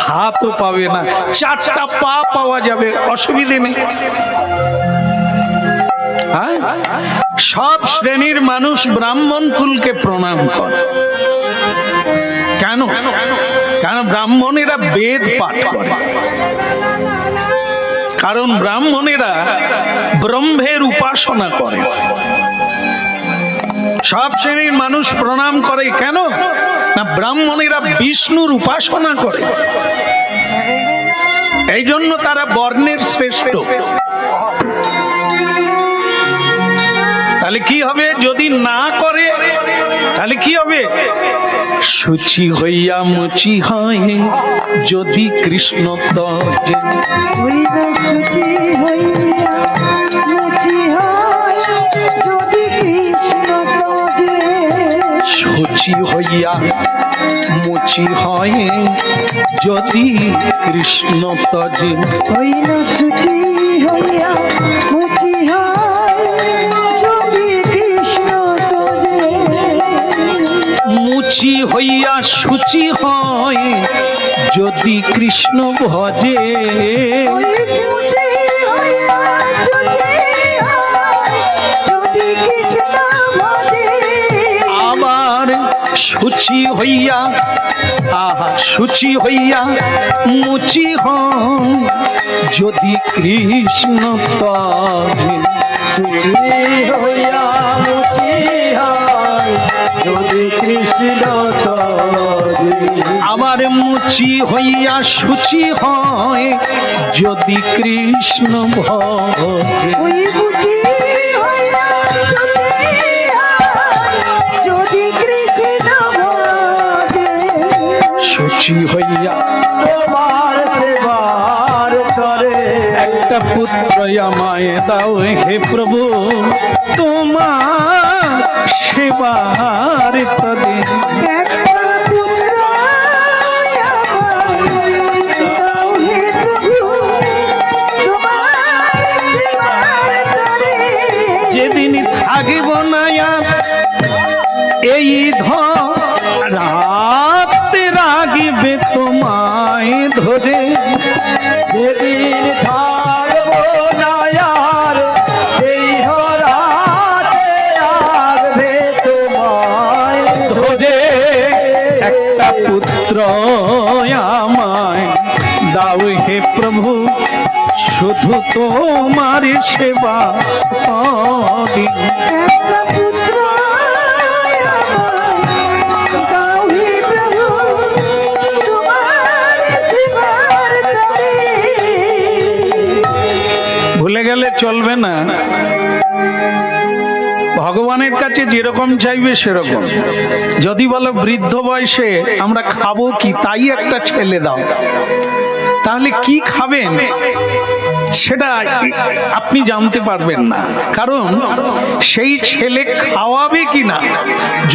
হাতও পাবে না, চারটা পা পাওয়া যাবে, অসুবিধে নেই। হ্যাঁ, সব শ্রেণীর মানুষ ব্রাহ্মণ কুলকে প্রণাম করে। কেন? কারণ ব্রাহ্মণেরা বেদ পাঠ করে, কারণ ব্রাহ্মণেরা ব্রহ্মের উপাসনা করে। সব শ্রেণীর মানুষ প্রণাম করে কেন? না, ব্রাহ্মণেরা বিষ্ণুর উপাসনা করে, এই জন্য তারা বর্ণের শ্রেষ্ঠ। তাহলে কি হবে? যদি না করে তাহলে কি হবে? শুচি হইয়া মুচি হয় যদি কৃষ্ণ তজে। শুচি হইয়া মুচি হয় যদি কৃষ্ণ তজে। শুচি হইয়া মুচি হয় যদি কৃষ্ণ তজে। শুচি হইয়া মুচি হয় যদি কৃষ্ণ তজে। মুচি হইয়া শুচি হয় যদি কৃষ্ণ ভজে। আবার শুচি হইয়া, আহা, শুচি হইয়া মুচি হয় যদি কৃষ্ণ তজে। শুচি হইয়া মুচি হয় যদি কৃষ্ণ তজে। আবার মুচি হইয়া শুচি হয় যদি কৃষ্ণ ভজে। শুচি হইয়া তোমার সেবার তরে একটা পুত্র আমায় দাও হে প্রভু, তোমার সেবার তরে। যেদিন থাকিব না এই রাতে রাগিবে তোমায় ধরে। যেদিন থাকবো না আর এই রাতে আসবে তোমায় ধরে। একটা পুত্র আমায় দাও হে প্রভু, শুধু তোমার সেবা করি। ভুলে গেলে চলবে না, ভগবানের কাছে যেরকম চাইবে সেরকম। যদি বলো বৃদ্ধ বয়সে আমরা খাবো কি, তাই একটা ছেলে দাও, তাহলে কি খাবেন সেটা আপনি জানতে পারবেন না, কারণ সেই ছেলে খাওয়াবে কি না।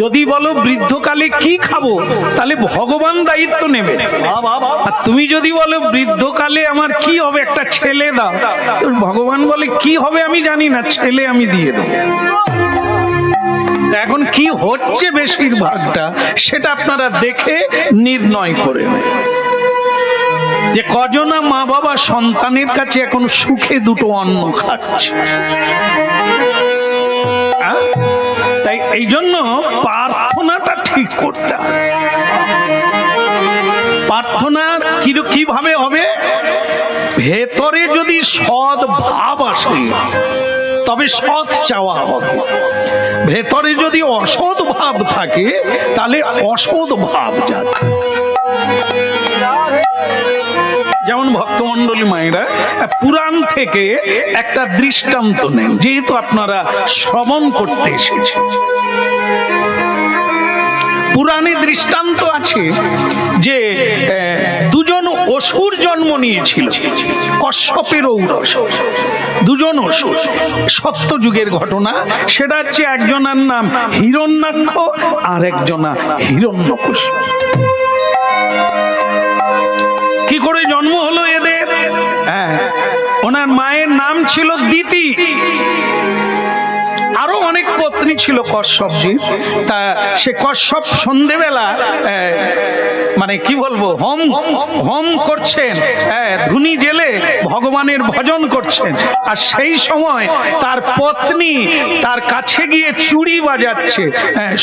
যদি বলো বৃদ্ধকালে কি খাবো, তাহলে ভগবান দায়িত্ব নেবে। আর তুমি যদি বলো বৃদ্ধকালে আমার কি হবে, একটা ছেলে দাও, তো ভগবান বলে কি হবে আমি জানি না, ছেলে আমি দিয়ে দেবো। এখন কি হচ্ছে বেশিরভাগটা, সেটা আপনারা দেখে নির্ণয় করে নেন যে কজনা মা বাবা সন্তানের কাছে এখন সুখে দুটো অন্ন খাচ্ছে। তাই এই জন্য প্রার্থনাটা ঠিক করতে হবে। প্রার্থনা কিভাবে হবে? ভেতরে যদি সৎ ভাব আসে তবে সৎ চাওয়া হবে। ভেতরে যদি অসৎ ভাব থাকে তাহলে অসৎ ভাব যাবে। যেমন ভক্তমন্ডলী মায়েরা পুরাণ থেকে একটা দৃষ্টান্ত নেন, যেহেতু আপনারা শ্রবণ করতে এসেছেন। পুরাণে দৃষ্টান্ত আছে যে দুজন অসুর জন্ম নিয়েছিল, কশ্যপের ঔরস। দুজন অসুর, সত্য যুগের ঘটনা। সেটা হচ্ছে একজনের নাম হিরণ্যাক্ষ আর একজনা হিরণ্যকশিপু। কি করে জন্ম হলো এদের? ওনার মায়ের নাম ছিল দিতি। আরো অনেক পত্নী ছিল কশ্যপজি। তা সে কশ্যপ সন্ধেবেলা মানে কি বলবো হোম হোম করছেন, ধুনি জেলে ভগবানের ভজন করছেন। আর সেই সময় তার পত্নী তার কাছে গিয়ে চুড়ি বাজাচ্ছে।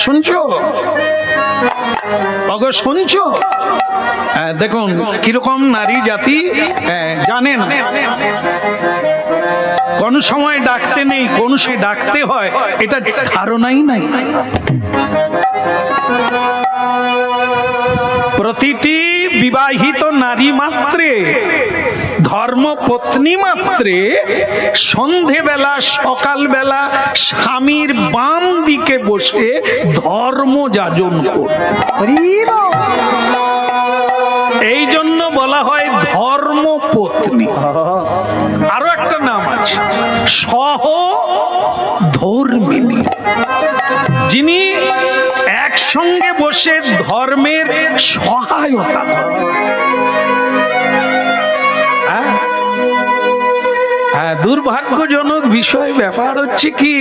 শুনছো অগো, শুনছো? দেখুন কিরকম নারী জাতি, জানেন কোন সময় ডাকতে নেই, কোন সে ডাকতে হয়, এটা ধারণাই নাই। প্রতিটি বিবাহিত নারী মাত্রে, ধর্মপত্নী মাত্রে সন্ধেবেলা সকালবেলা স্বামীর বাম দিকে বসে ধর্ম যাজন করে। এই জন্য বলা হয় ধর্মপত্নী। আরো একটা নাম আছে সহধর্মিণী, যিনি একসঙ্গে বসে ধর্মের সহায়তা করেন। দুর্ভাগ্যজনক বিষয় ব্যাপার হচ্ছে কি,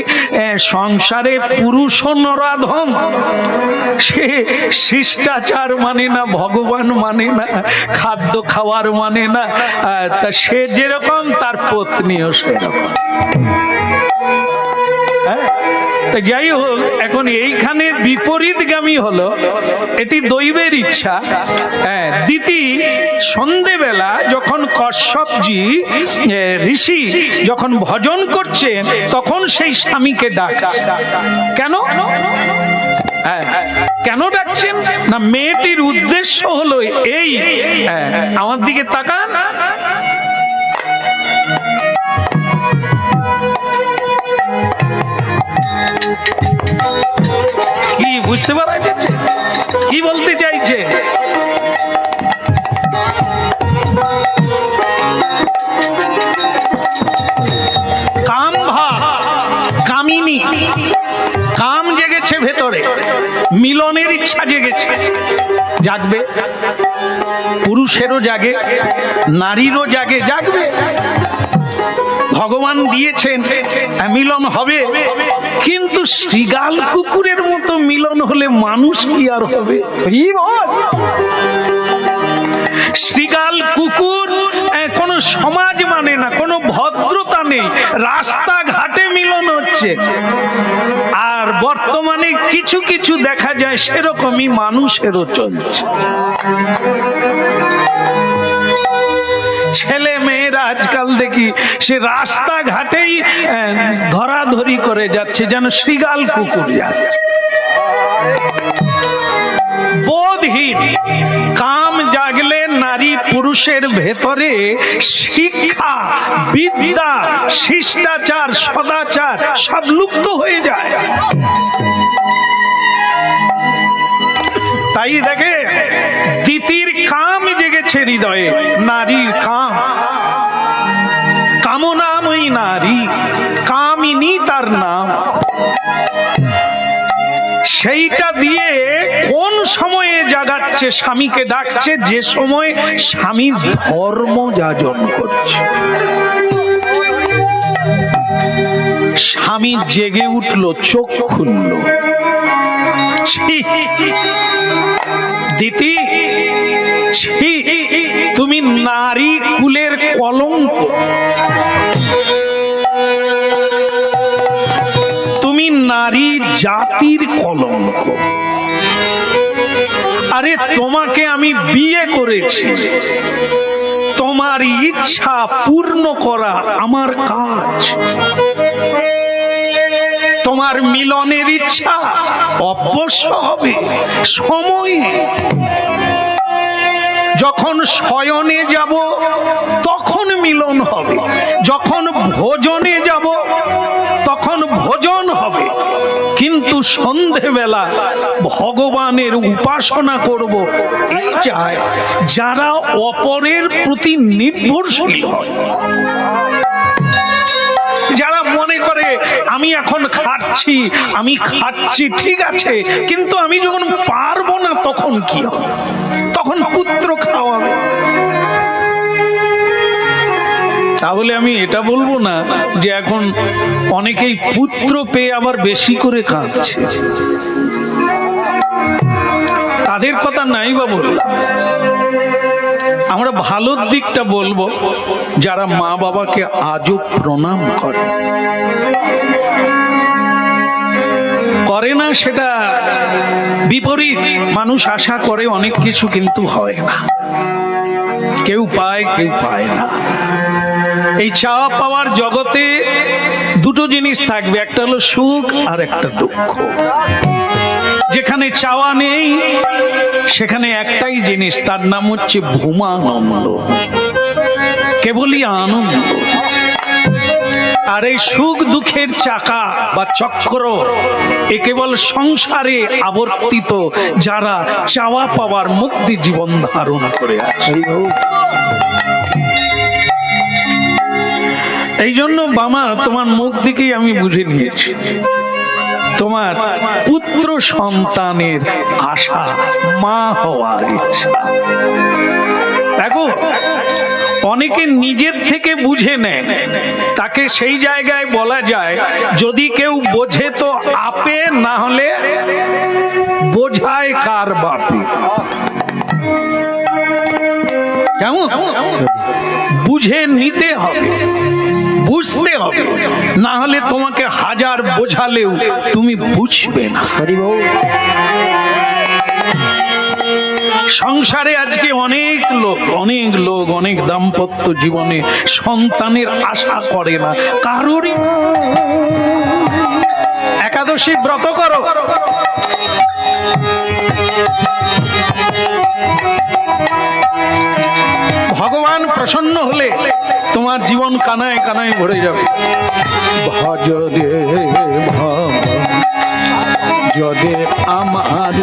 সংসারে পুরুষ নরাধম, সে শিষ্টাচার মানে না, ভগবান মানে না, খাদ্য খাওয়ার মানে না। তা সে যেরকম তার পত্নীও সেরকম। যাই হোক, এখন এইখানে বিপরীতগামী হলো, এটি দৈবের ইচ্ছা। দিতি সন্ধেবেলা যখন কশ্যপজি ঋষি যখন ভজন করছেন, তখন সেই স্বামীকে ডাকা। কেন কেন ডাকছেন না? মেয়েটির উদ্দেশ্য হলো এই, আমার দিকে তাকান, কি বুঝতে পারা যাচ্ছে কি বলতে চাইছে? কামিনী, কাম জেগেছে ভেতরে, মিলনের ইচ্ছা জেগেছে। জাগবে, পুরুষেরও জাগে, নারীরও জাগে, জাগবে। ভগবান দিয়েছেন মিলন হবে, কিন্তু শৃগাল কুকুরের মতো মিলন হলে মানুষ কি আর হবে? শৃগাল কুকুর কোনো সমাজ মানে না, কোনো ভদ্রতা নেই, রাস্তাঘাটে মিলন হচ্ছে। আর বর্তমানে কিছু কিছু দেখা যায় সেরকমই মানুষেরও চলছে। ছেলে মেয়েরা আজকাল দেখি সে রাস্তাঘাটেই ধরাধরি করে যাচ্ছে, যেন শৃগাল কুকুর যাচ্ছে। বোধহীন। কাম জাগলে নারী পুরুষের ভেতরে শিক্ষা, বিদ্যা, শিষ্টাচার, সদাচার সব লুপ্ত হয়ে যায়। তাই দেখে দিতির কাম জেগেছে হৃদয়ে, নারীর কাম, কামনাময়ী নারী, কামিনী তার নাম। সেইটা দিয়ে কোন সময়ে জাগাচ্ছে, স্বামীকে ডাকছে যে সময় স্বামী ধর্ম যাজন করছে। স্বামী জেগে উঠল, চোখ খুলল, দিতি তুমি নারী কুলের কলঙ্ক, তুমি নারী জাতির কলঙ্ক। আরে তোমাকে আমি বিয়ে করেছি, তোমার ইচ্ছা পূর্ণ করা আমার কাজ। তোমার মিলনের ইচ্ছা অবশ্য হবে সময়ে। যখন শয়নে যাব তখন মিলন হবে, যখন ভোজনে যাব তখন ভোজন হবে, কিন্তু সন্ধেবেলা ভগবানের উপাসনা করব এই চায় যারা অপরের প্রতি নির্ভরশীল হয়। যারা মনে করে আমি এখন খাচ্ছি, আমি খাচ্ছি ঠিক আছে, কিন্তু আমি যখন পারবো না তখন কি হবে? তখন পুত্র খাওয়াবে। তাহলে আমি এটা বলবো না যে এখন অনেকেই পুত্র পেয়ে আবার বেশি করে কাঁদছে, তাদের কথা নাই বা বললাম। আমরা ভালোর দিকটা বলবো, যারা মা বাবাকে আজও প্রণাম করে না, সেটা বিপরীত। মানুষ আশা করে অনেক কিছু, কিন্তু হয় না। কেউ পায়, কেউ পায় না। এই চাওয়া পাওয়ার জগতে দুটো জিনিস থাকবে, একটা হলো সুখ আর একটা দুঃখ। যেখানে চাওয়া নেই সেখানে একটাই জিনিস, তার নাম হচ্ছে ভূমানন্দ, কেবলই আনন্দ। আর এই সুখ দুঃখের চাকা বা চক্র এ কেবল সংসারে আবর্তিত যারা চাওয়া পাওয়ার মধ্যে জীবন ধারণ করে আছে। এই জন্য বাবা, তোমার মুখ দিকেই আমি বুঝে নিয়েছি তোমার পুত্র সন্তানের আশা, মা হওয়ার ইচ্ছা। দেখো, অনেকে নিজের থেকে বুঝে নেয়, তাকে সেই জায়গায় বলা যায়, যদি কেউ বোঝে তো আপে, না হলে বোঝায় কার বাপে। কেমন? বুঝে নিতে হবে, বুঝতে হবে, না হলে তোমাকে হাজার বোঝালেও তুমি বুঝবে না। সংসারে আজকে অনেক লোক অনেক দাম্পত্য জীবনে সন্তানের আশা করে না কারোরই। একাদশী ব্রত করো, ভগবান প্রসন্ন হলে তোমার জীবন কানায় কানায় ভরে যাবে। ভজ রে যদি আমার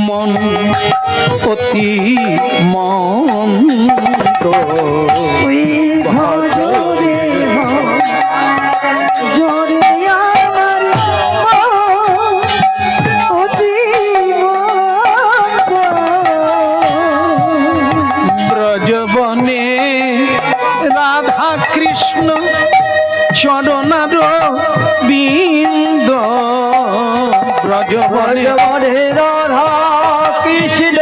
মন অতি মন্দ, ভজ রে ব্রজবনে রাধা কৃষ্ণ চরণার বিন্দ, ব্রজবনে রাধা কৃষ্ণ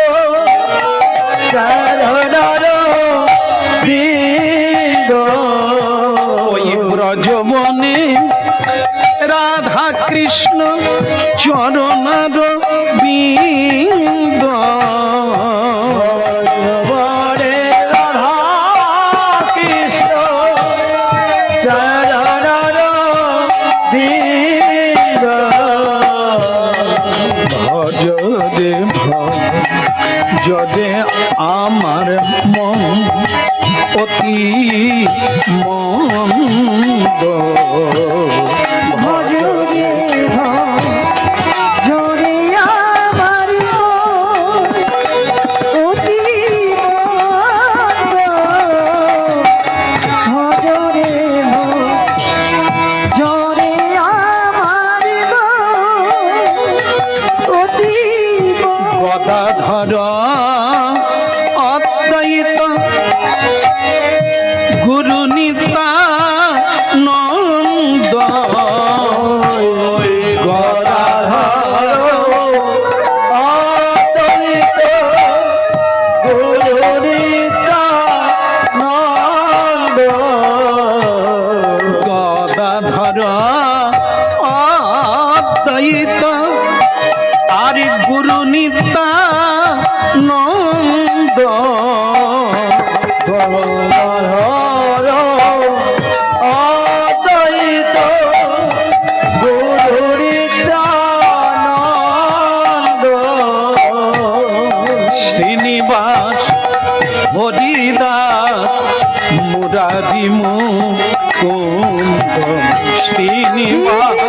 চরণার বিন্দ, ওই ব্রজবনে রাধা কৃষ্ণ চরণার বিন্দ, যদি আমার মন অতি মন্দ, ভজ রে যদি আমার অতি মন্দ, ভজ রে যদি আমার অতি গদাধর অদ্বৈত গুরু নিত্যানন্দ, গদাধর অদ্বৈত গুরু নিত্যানন্দ, গদাধর অদ্বৈত আর গুরু নিত্যানন্দ, গদাধর অদ্বৈত গুরু নিত্যানন্দ, শ্রীনিবাস হরিদাস মুরারি মুকুন্দ, শ্রীনিবাস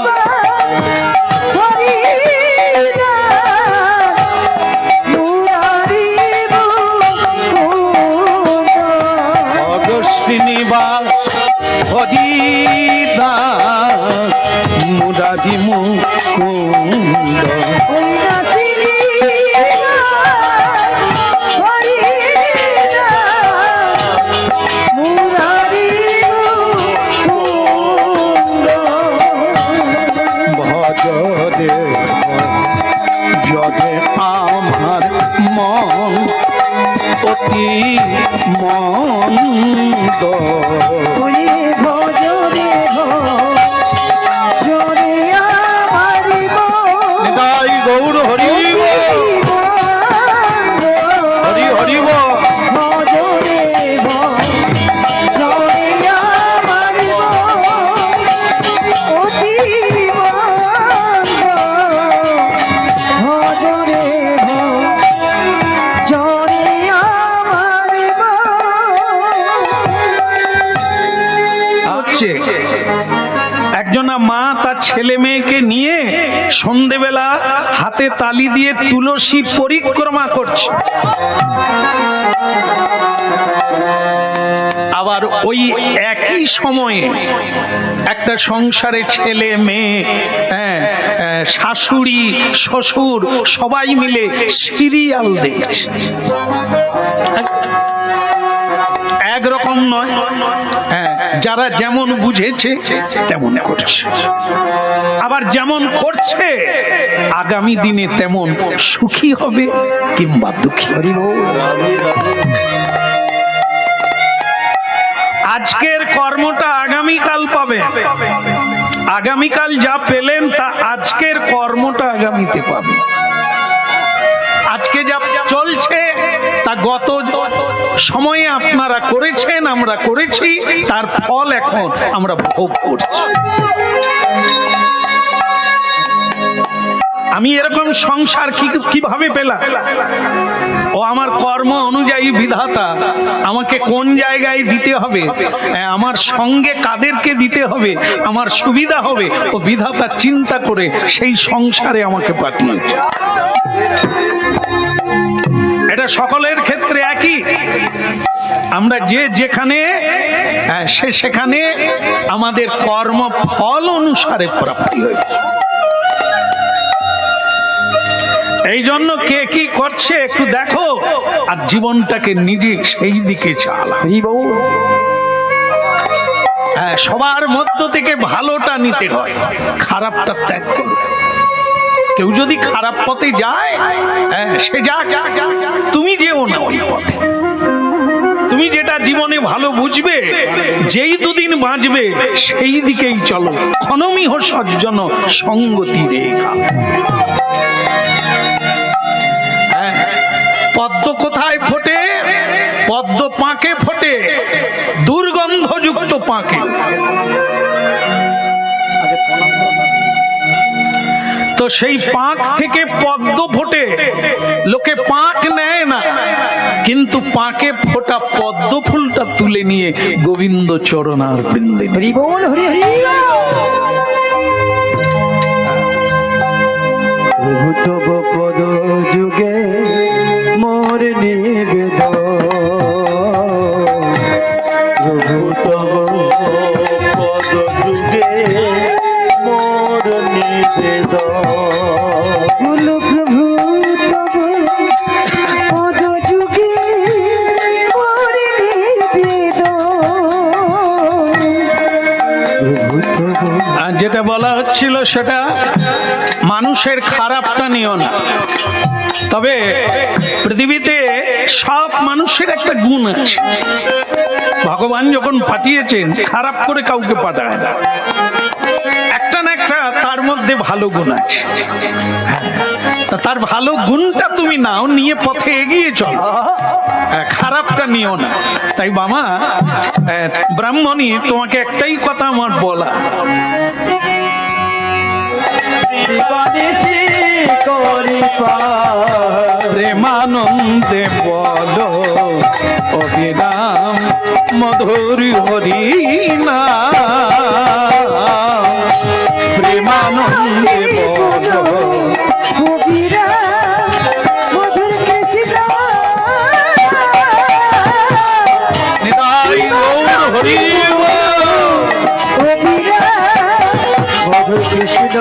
শ্রীনিবাস হরিদাস অতি মন্দ। তুই ভজরে ভজরে আমারিব নিতাই গৌর হরি হরি হরি ভজরে ভজরে আমারিব অতি ভজরে ভজরে আমারিব। হচ্ছে একজনা মা তার ছেলে মেয়েকে নিয়ে সন্ধেবেলা হাতে তালি দিয়ে তুলসী পরিক্রমা করছে। আবার ওই একই সময়ে একটা সংসারে ছেলে মেয়ে, শাশুড়ি শ্বশুর সবাই মিলে সিরিয়াল দেখছে। একরকম নয়, যারা যেমন বুঝেছে তেমন করছে, আবার যেমন করছে আগামী দিনে তেমন সুখী হবে কিংবা দুঃখী। আজকের কর্মটা আগামীকাল পাবে, আগামীকাল যা পেলেন তা আজকের কর্মটা আগামীতে পাবে। আজকে যা চলছে তা গত সময়ে আপনারা করেছেন, আমরা করেছি, তার ফল এখন আমরা ভোগ করছি। আমি এরকম সংসার কিভাবে পেলাম? ও আমার কর্ম অনুযায়ী বিধাতা আমাকে কোন জায়গায় দিতে হবে, আমার সঙ্গে কাদেরকে দিতে হবে, আমার সুবিধা হবে, ও বিধাতা চিন্তা করে সেই সংসারে আমাকে পাঠিয়েছে। এটা সকলের ক্ষেত্রে একই। আমরা যে যেখানে সেখানে আমাদের কর্ম ফল অনুসারে প্রাপ্তি হয়েছে। এই জন্য কে কি করছে একটু দেখো, আর জীবনটাকে নিজে সেই দিকে চালা। সবার মধ্য থেকে ভালোটা নিতে হয়, খারাপটা ত্যাগ করো। কেউ যদি খারাপ পথে যায়, সে যাক, তুমি যেও না ওই পথে। তুমি যেটা জীবনে ভালো বুঝবে, যেই দুদিন বাঁচবে সেই দিকেই চলো। ক্ষণমিহ সজ্জন সঙ্গতি রেখা। পদ্ম কোথায় ফোটে? পদ্ম পাঁকে ফোটে, দুর্গন্ধযুক্ত পাঁকে। তো সেই পাঁক থেকে পদ্ম ফোটে, লোকে পাঁক নেয় না, কিন্তু পাঁকে ফোটা পদ্ম ফুলটা তুলে নিয়ে গোবিন্দ চরণার বৃন্দে। হরি বল, হরি হরি। প্রভু তব পদ যুগে মোর নিবেদন, প্রভু তব পদ যুগে মোর নিবেদন। বলো প্রভু তব পদ যুগে মোর নিবেদন, প্রভু তব। যেটা বলা হচ্ছিল সেটা মানুষের খারাপটা নিও না, তবে পৃথিবীতে সব মানুষের একটা গুণ আছে। ভগবান যখন পাঠিয়েছেন খারাপ করে কাউকে পাঠায় না, একটা না একটা তার মধ্যে ভালো গুণ আছে। তার ভালো গুণটা তুমি নাও, নিয়ে পথে এগিয়ে চলো, খারাপটা নিও না। তাই বাবা ব্রাহ্মণী, তোমাকে একটাই কথা আমার বলা, প্রেমানন্দে বলো অবিরাম মধুর হরি না, প্রেমানন্দে বলো মধুর কৃষ্ণ, নিতাই গৌর হরি মধুর কৃষ্ণ।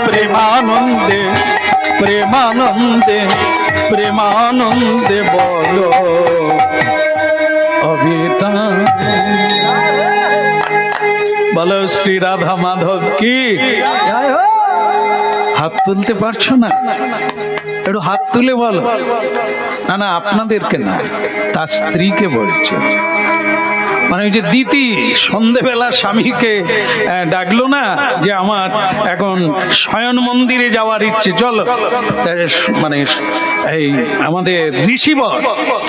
প্রেমানন্দে প্রেমানন্দে প্রেমানন্দে বলো অবিরাম। বলো শ্রী রাধা মাধব কি। হাত তুলতে পারছো না? একটু হাত তুলে বলো। না না, আপনাদেরকে না, তার স্ত্রীকে বলছে। মানে ওই যে দিতি সন্ধেবেলা স্বামীকে ডাকলো না যে আমার এখন শয়ন মন্দিরে যাওয়ার ইচ্ছে, চলো। মানে এই আমাদের ঋষিবর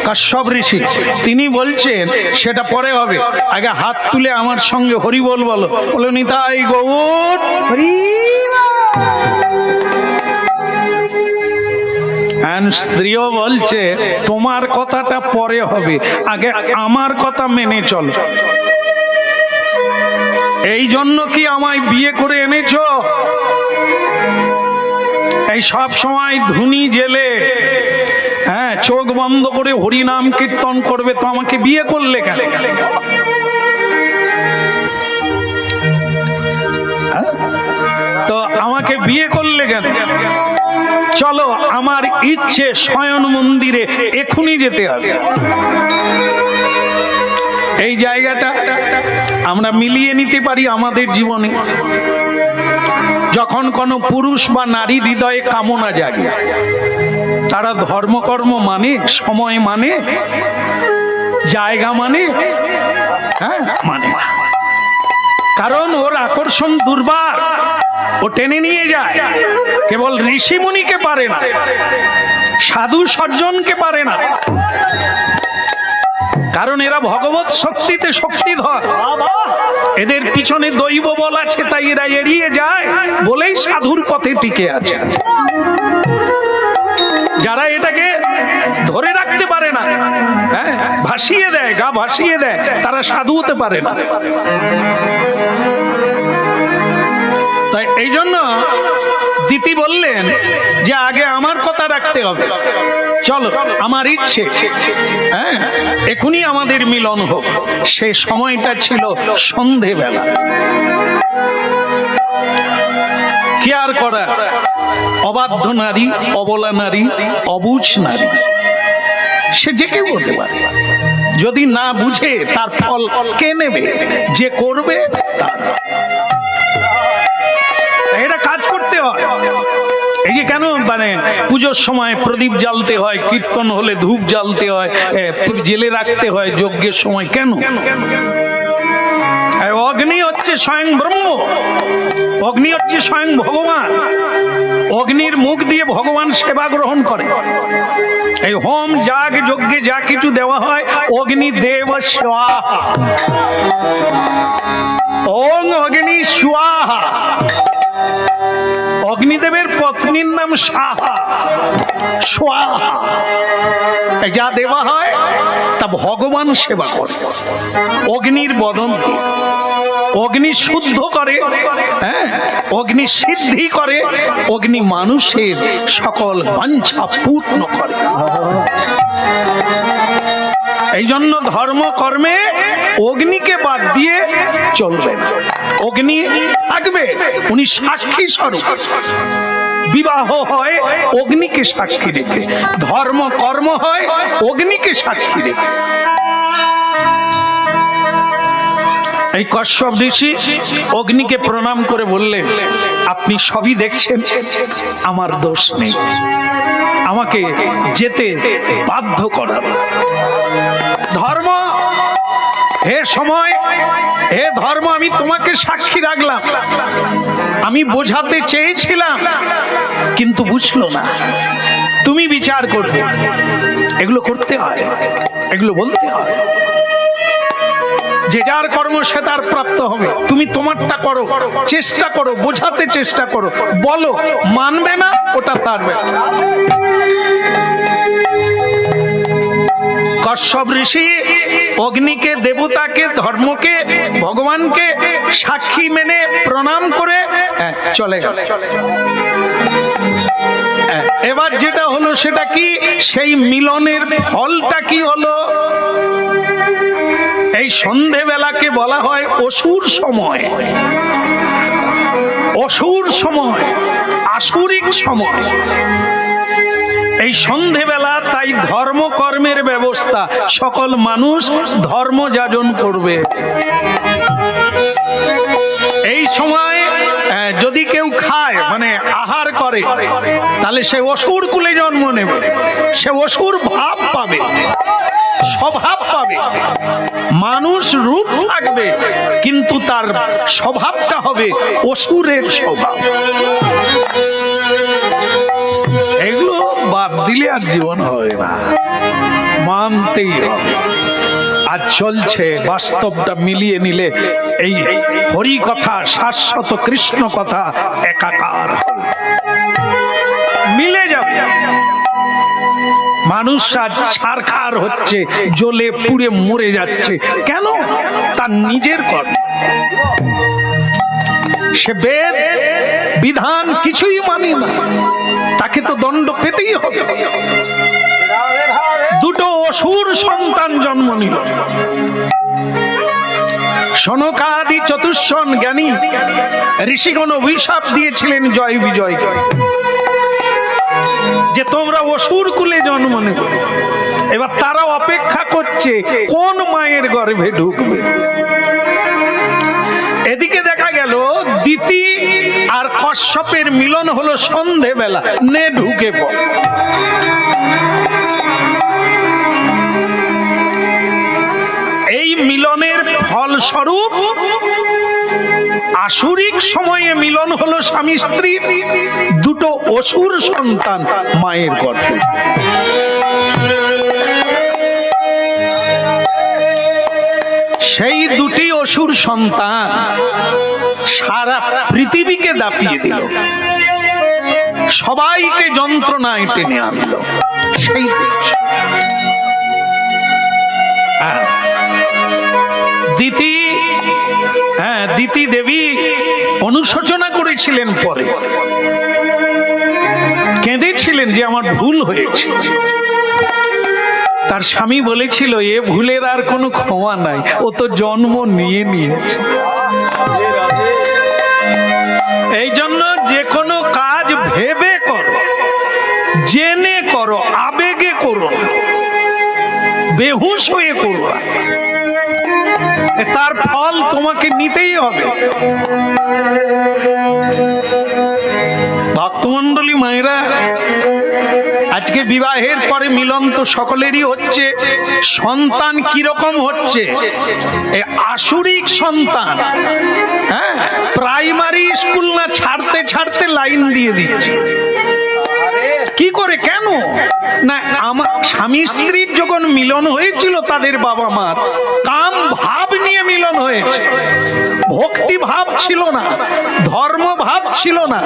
কাশ্যপ ঋষি তিনি বলছেন সেটা পরে হবে, আগে হাত তুলে আমার সঙ্গে হরি বল বলো। বলো নিতাই গৌর হরি। স্ত্রীও বলছে তোমার কথাটা পরে হবে, আগে আমার কথা মেনে চলো। এই জন্য কি আমায় বিয়ে করে এনেছো? এই সব সময় ধুনি জেলে হ্যাঁ চোখ বন্ধ করে হরি নাম কীর্তন করবে, তো আমাকে বিয়ে করলে কেন? তো আমাকে বিয়ে করলে কেন? চলো, আমার ইচ্ছে শয়ন মন্দিরে এখনই যেতে হবে। এই জায়গাটা আমরা মিলিয়ে নিতে পারি আমাদের জীবনে। যখন কোনো পুরুষ বা নারী হৃদয়ে কামনা জাগে, তারা ধর্মকর্ম মানে, সময় মানে, জায়গা মানে, হ্যাঁ মানে না। কারণ ওর আকর্ষণ দুর্বার, ও টেনে নিয়ে যায়। কেবল ঋষি মুনিকে পারে না, সাধু সজ্জনকে পারে না, কারণ এরা ভগবত শক্তিতে শক্তিধর। এদের পিছনে দৈব বল আছে, তাই এরা এড়িয়ে যায় বলেই সাধুর পথে টিকে আছে। যারা এটাকে ধরে রাখতে পারে না, হ্যাঁ ভাসিয়ে দেয়, গা ভাসিয়ে দেয়, তারা সাধু হতে পারে না। তাই এই জন্য দিতি বললেন যে আগে আমার কথা রাখতে হবে, চলো আমার ইচ্ছে হ্যাঁ এখনই আমাদের মিলন হোক। সে সময়টা ছিল সন্ধেবেলা। কি আর করা, অবাধ্য নারী, অবলা নারী, অবুঝ নারী, সে যে কেউ হতে পারে। যদি না বুঝে তার ফল কে নেবে? যে করবে তার। এটা কাজ করতে হয়। এই যে কেন মানে পুজোর সময় প্রদীপ জ্বালতে হয়, কীর্তন হলে ধূপ জ্বালতে হয়, জেলে রাখতে হয় যজ্ঞের সময়, কেন? অগ্নি হচ্ছে স্বয়ং ব্রহ্ম, অগ্নি হচ্ছে স্বয়ং ভগবান। অগ্নির মুখ দিয়ে ভগবান সেবা গ্রহণ করে। এই হোম যাগ যজ্ঞে যা কিছু দেওয়া হয়, অগ্নি দেব স্বাহা, ওং অগ্নি স্বাহা। অগ্নিদেবের পত্নীর নাম সাহা, স্বাহা। যা দেওয়া হয় তা ভগবান সেবা করে অগ্নির বদন দিয়ে। অগ্নি শুদ্ধ করে, হ্যাঁ অগ্নি সিদ্ধি করে, অগ্নি মানুষের সকল বাঞ্ছা পূর্ণ করে। এই জন্য ধর্ম কর্মে অগ্নিকে বাদ দিয়ে চলবে না। অগ্নি থাকবে, উনি সাক্ষী স্বরূপ। বিবাহ হয় অগ্নিকে সাক্ষী রেখে, ধর্ম কর্ম হয় অগ্নিকে সাক্ষী রেখে। এই কশ্যপ ঋষি অগ্নিকে প্রণাম করে বললেন, আপনি সবই দেখছেন, আমার দোষ নেই, আমাকে যেতে বাধ্য করার। ধর্ম হে সময়, হে ধর্ম, আমি তোমাকে সাক্ষী রাখলাম। আমি বোঝাতে চেয়েছিলাম কিন্তু বুঝলো না, তুমি বিচার করবে। এগুলো করতে হয়, এগুলো বলতে হয়। যে যার কর্ম সে তার প্রাপ্ত হবে। তুমি তোমারটা করো, চেষ্টা করো, বোঝাতে চেষ্টা করো, বলো, মানবে না ওটা তার ব্যাপার। কশ্যপ ঋষি অগ্নিকে, দেবতাকে, ধর্মকে, ভগবানকে সাক্ষী মেনে প্রণাম করে চলে গেল। এবার যেটা হলো সেটা কি, সেই মিলনের ফলটা কি হলো? এই সন্ধেবেলাকে বলা হয় অসুর সময়, অসুর সময়, আসুরিক সময়। এই সন্ধেবেলা তাই ধর্ম কর্মের ব্যবস্থা, সকল মানুষ ধর্ম যাজন করবে। এই সময় যদি কেউ খায় মানে আহার করে তাহলে সে অসুর কুলে জন্ম নেবে, সে অসুর ভাব পাবে, স্বভাব পাবে। মানুষ রূপ থাকবে কিন্তু তার স্বভাবটা হবে অসুরের স্বভাব। এগুলো বাদ দিলে আর জীবন হবে না, মানতেই হবে। আর চলছে বাস্তবটা মিলিয়ে নিলে এই হরি কথা, শাশ্বত কৃষ্ণ কথা একাকার মিলে যাবে। মানুষ আজ ছারখার হচ্ছে, জ্বলে পুড়ে মরে যাচ্ছে। কেন? তার নিজের কর্ম। সে বেদ বিধান কিছুই মানে না, তাকে তো দণ্ড পেতেই হবে। দুটো অসুর সন্তান জন্ম নিল। সনকাদি চতুষ্ষণ জ্ঞানী ঋষিগণ অভিশাপ দিয়েছিলেন জয় বিজয়কে, যে তোমরা অসুর কুলে জন্ম নেবে। এবার তারা অপেক্ষা করছে কোন মায়ের গর্ভে ঢুকবে। এদিকে দেখা গেল দিতি আর কশ্যপের মিলন হলো সন্ধেবেলা, নে ঢুকে পড়। এই মিলনের ফলস্বরূপ আসুরিক সময়ে মিলন হলো স্বামী স্ত্রীর, দুটো অসুর সন্তান মায়ের গর্ভে। সেই দুটি অসুর সন্তান সারা পৃথিবীকে দাপিয়ে দিল, সবাইকে যন্ত্রণায় টেনে আনলো। সেই দিতি দেবী অনুশোচনা করেছিলেন, পরে কেঁদেছিলেন যে আমার ভুল হয়েছে। তার স্বামী বলেছিল এ ভুলের আর কোনো ক্ষমা নাই, ও তো জন্ম নিয়ে নিয়েছে। এই জন্য যে কোনো কাজ ভেবে করো, জেনে করো, আবেগে করো, বেহুশ হয়ে করো, তার ফল তোমাকে নিতেই হবে। ভক্তমন্ডলী মায়েরা, আজকে বিবাহের পরে মিলন তো সকলেরই হচ্ছে। সন্তান কিরকম হচ্ছে? আসুরিক সন্তান। হ্যাঁ, প্রাইমারি স্কুল না ছাড়তে ছাড়তে লাইন দিয়ে দিচ্ছে। কি করে? কেন না, আমার স্বামী স্ত্রীর যখন মিলন হয়েছিল তাদের বাবা মার কাম ভাব নিয়ে মিলন হয়েছে, ভক্তি ভাব ছিল না, ধর্ম ভাব ছিল না,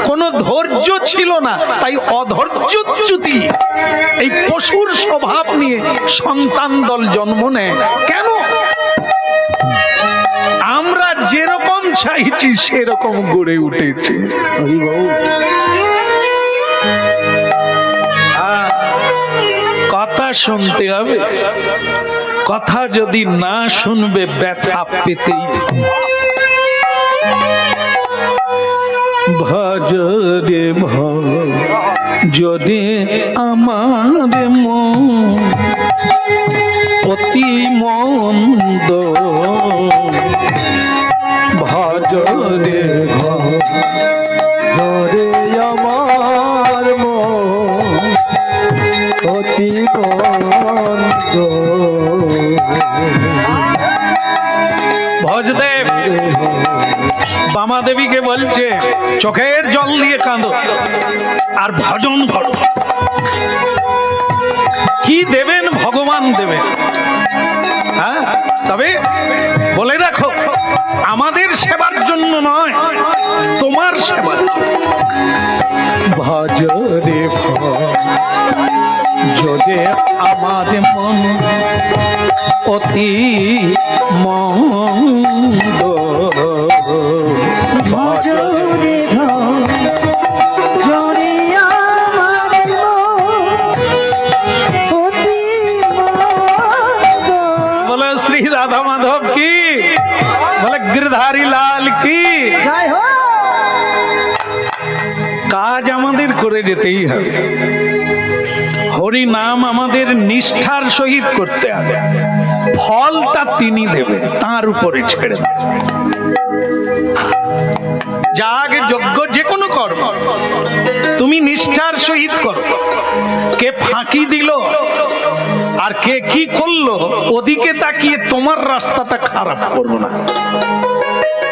কোনো ধৈর্য ছিল না। তাই অধৈর্যচ্যুতি এই পশুর স্বভাব নিয়ে সন্তান দল জন্ম নেয়। কেন? আমরা যেরকম চাইছি সেরকম গড়ে উঠেছে। কথা শুনতে হবে, কথা যদি না শুনবে ব্যথা পেতেই। ভজ রে যদি আমার মন অতি মন্দ, ভজ রে ঝরে আমার মন অতি বন্ধ। ভজদেব বামা দেবীকে বলছে চোখের জল দিয়ে কাঁদো আর ভজন করো। কি দেবেন? ভগবান দেবেন। হ্যাঁ, তবে বলে রাখো আমাদের সেবার জন্য নয়, তোমার সেবার। ভজ রে যদি আমার মন অতি মন্দ, ভজ রে যদি আমার মন অতি মন্দ। বলে শ্রী রাধা মাধব কি, বলে गिरधारी लाल की। কাজ আমাদের করে যেতেই হবে, হরি নাম আমাদের নিষ্ঠার সহিত করতে হবে। ফলটা তিনি দেবেন, তার উপরে ছেড়ে দেন। যাগ যজ্ঞ যে কোনো কর্ম তুমি নিষ্ঠার সহিত করো। কে ফাঁকি দিল আর কে কি করলো ওদিকে তাকিয়ে তোমার রাস্তাটা খারাপ করো না।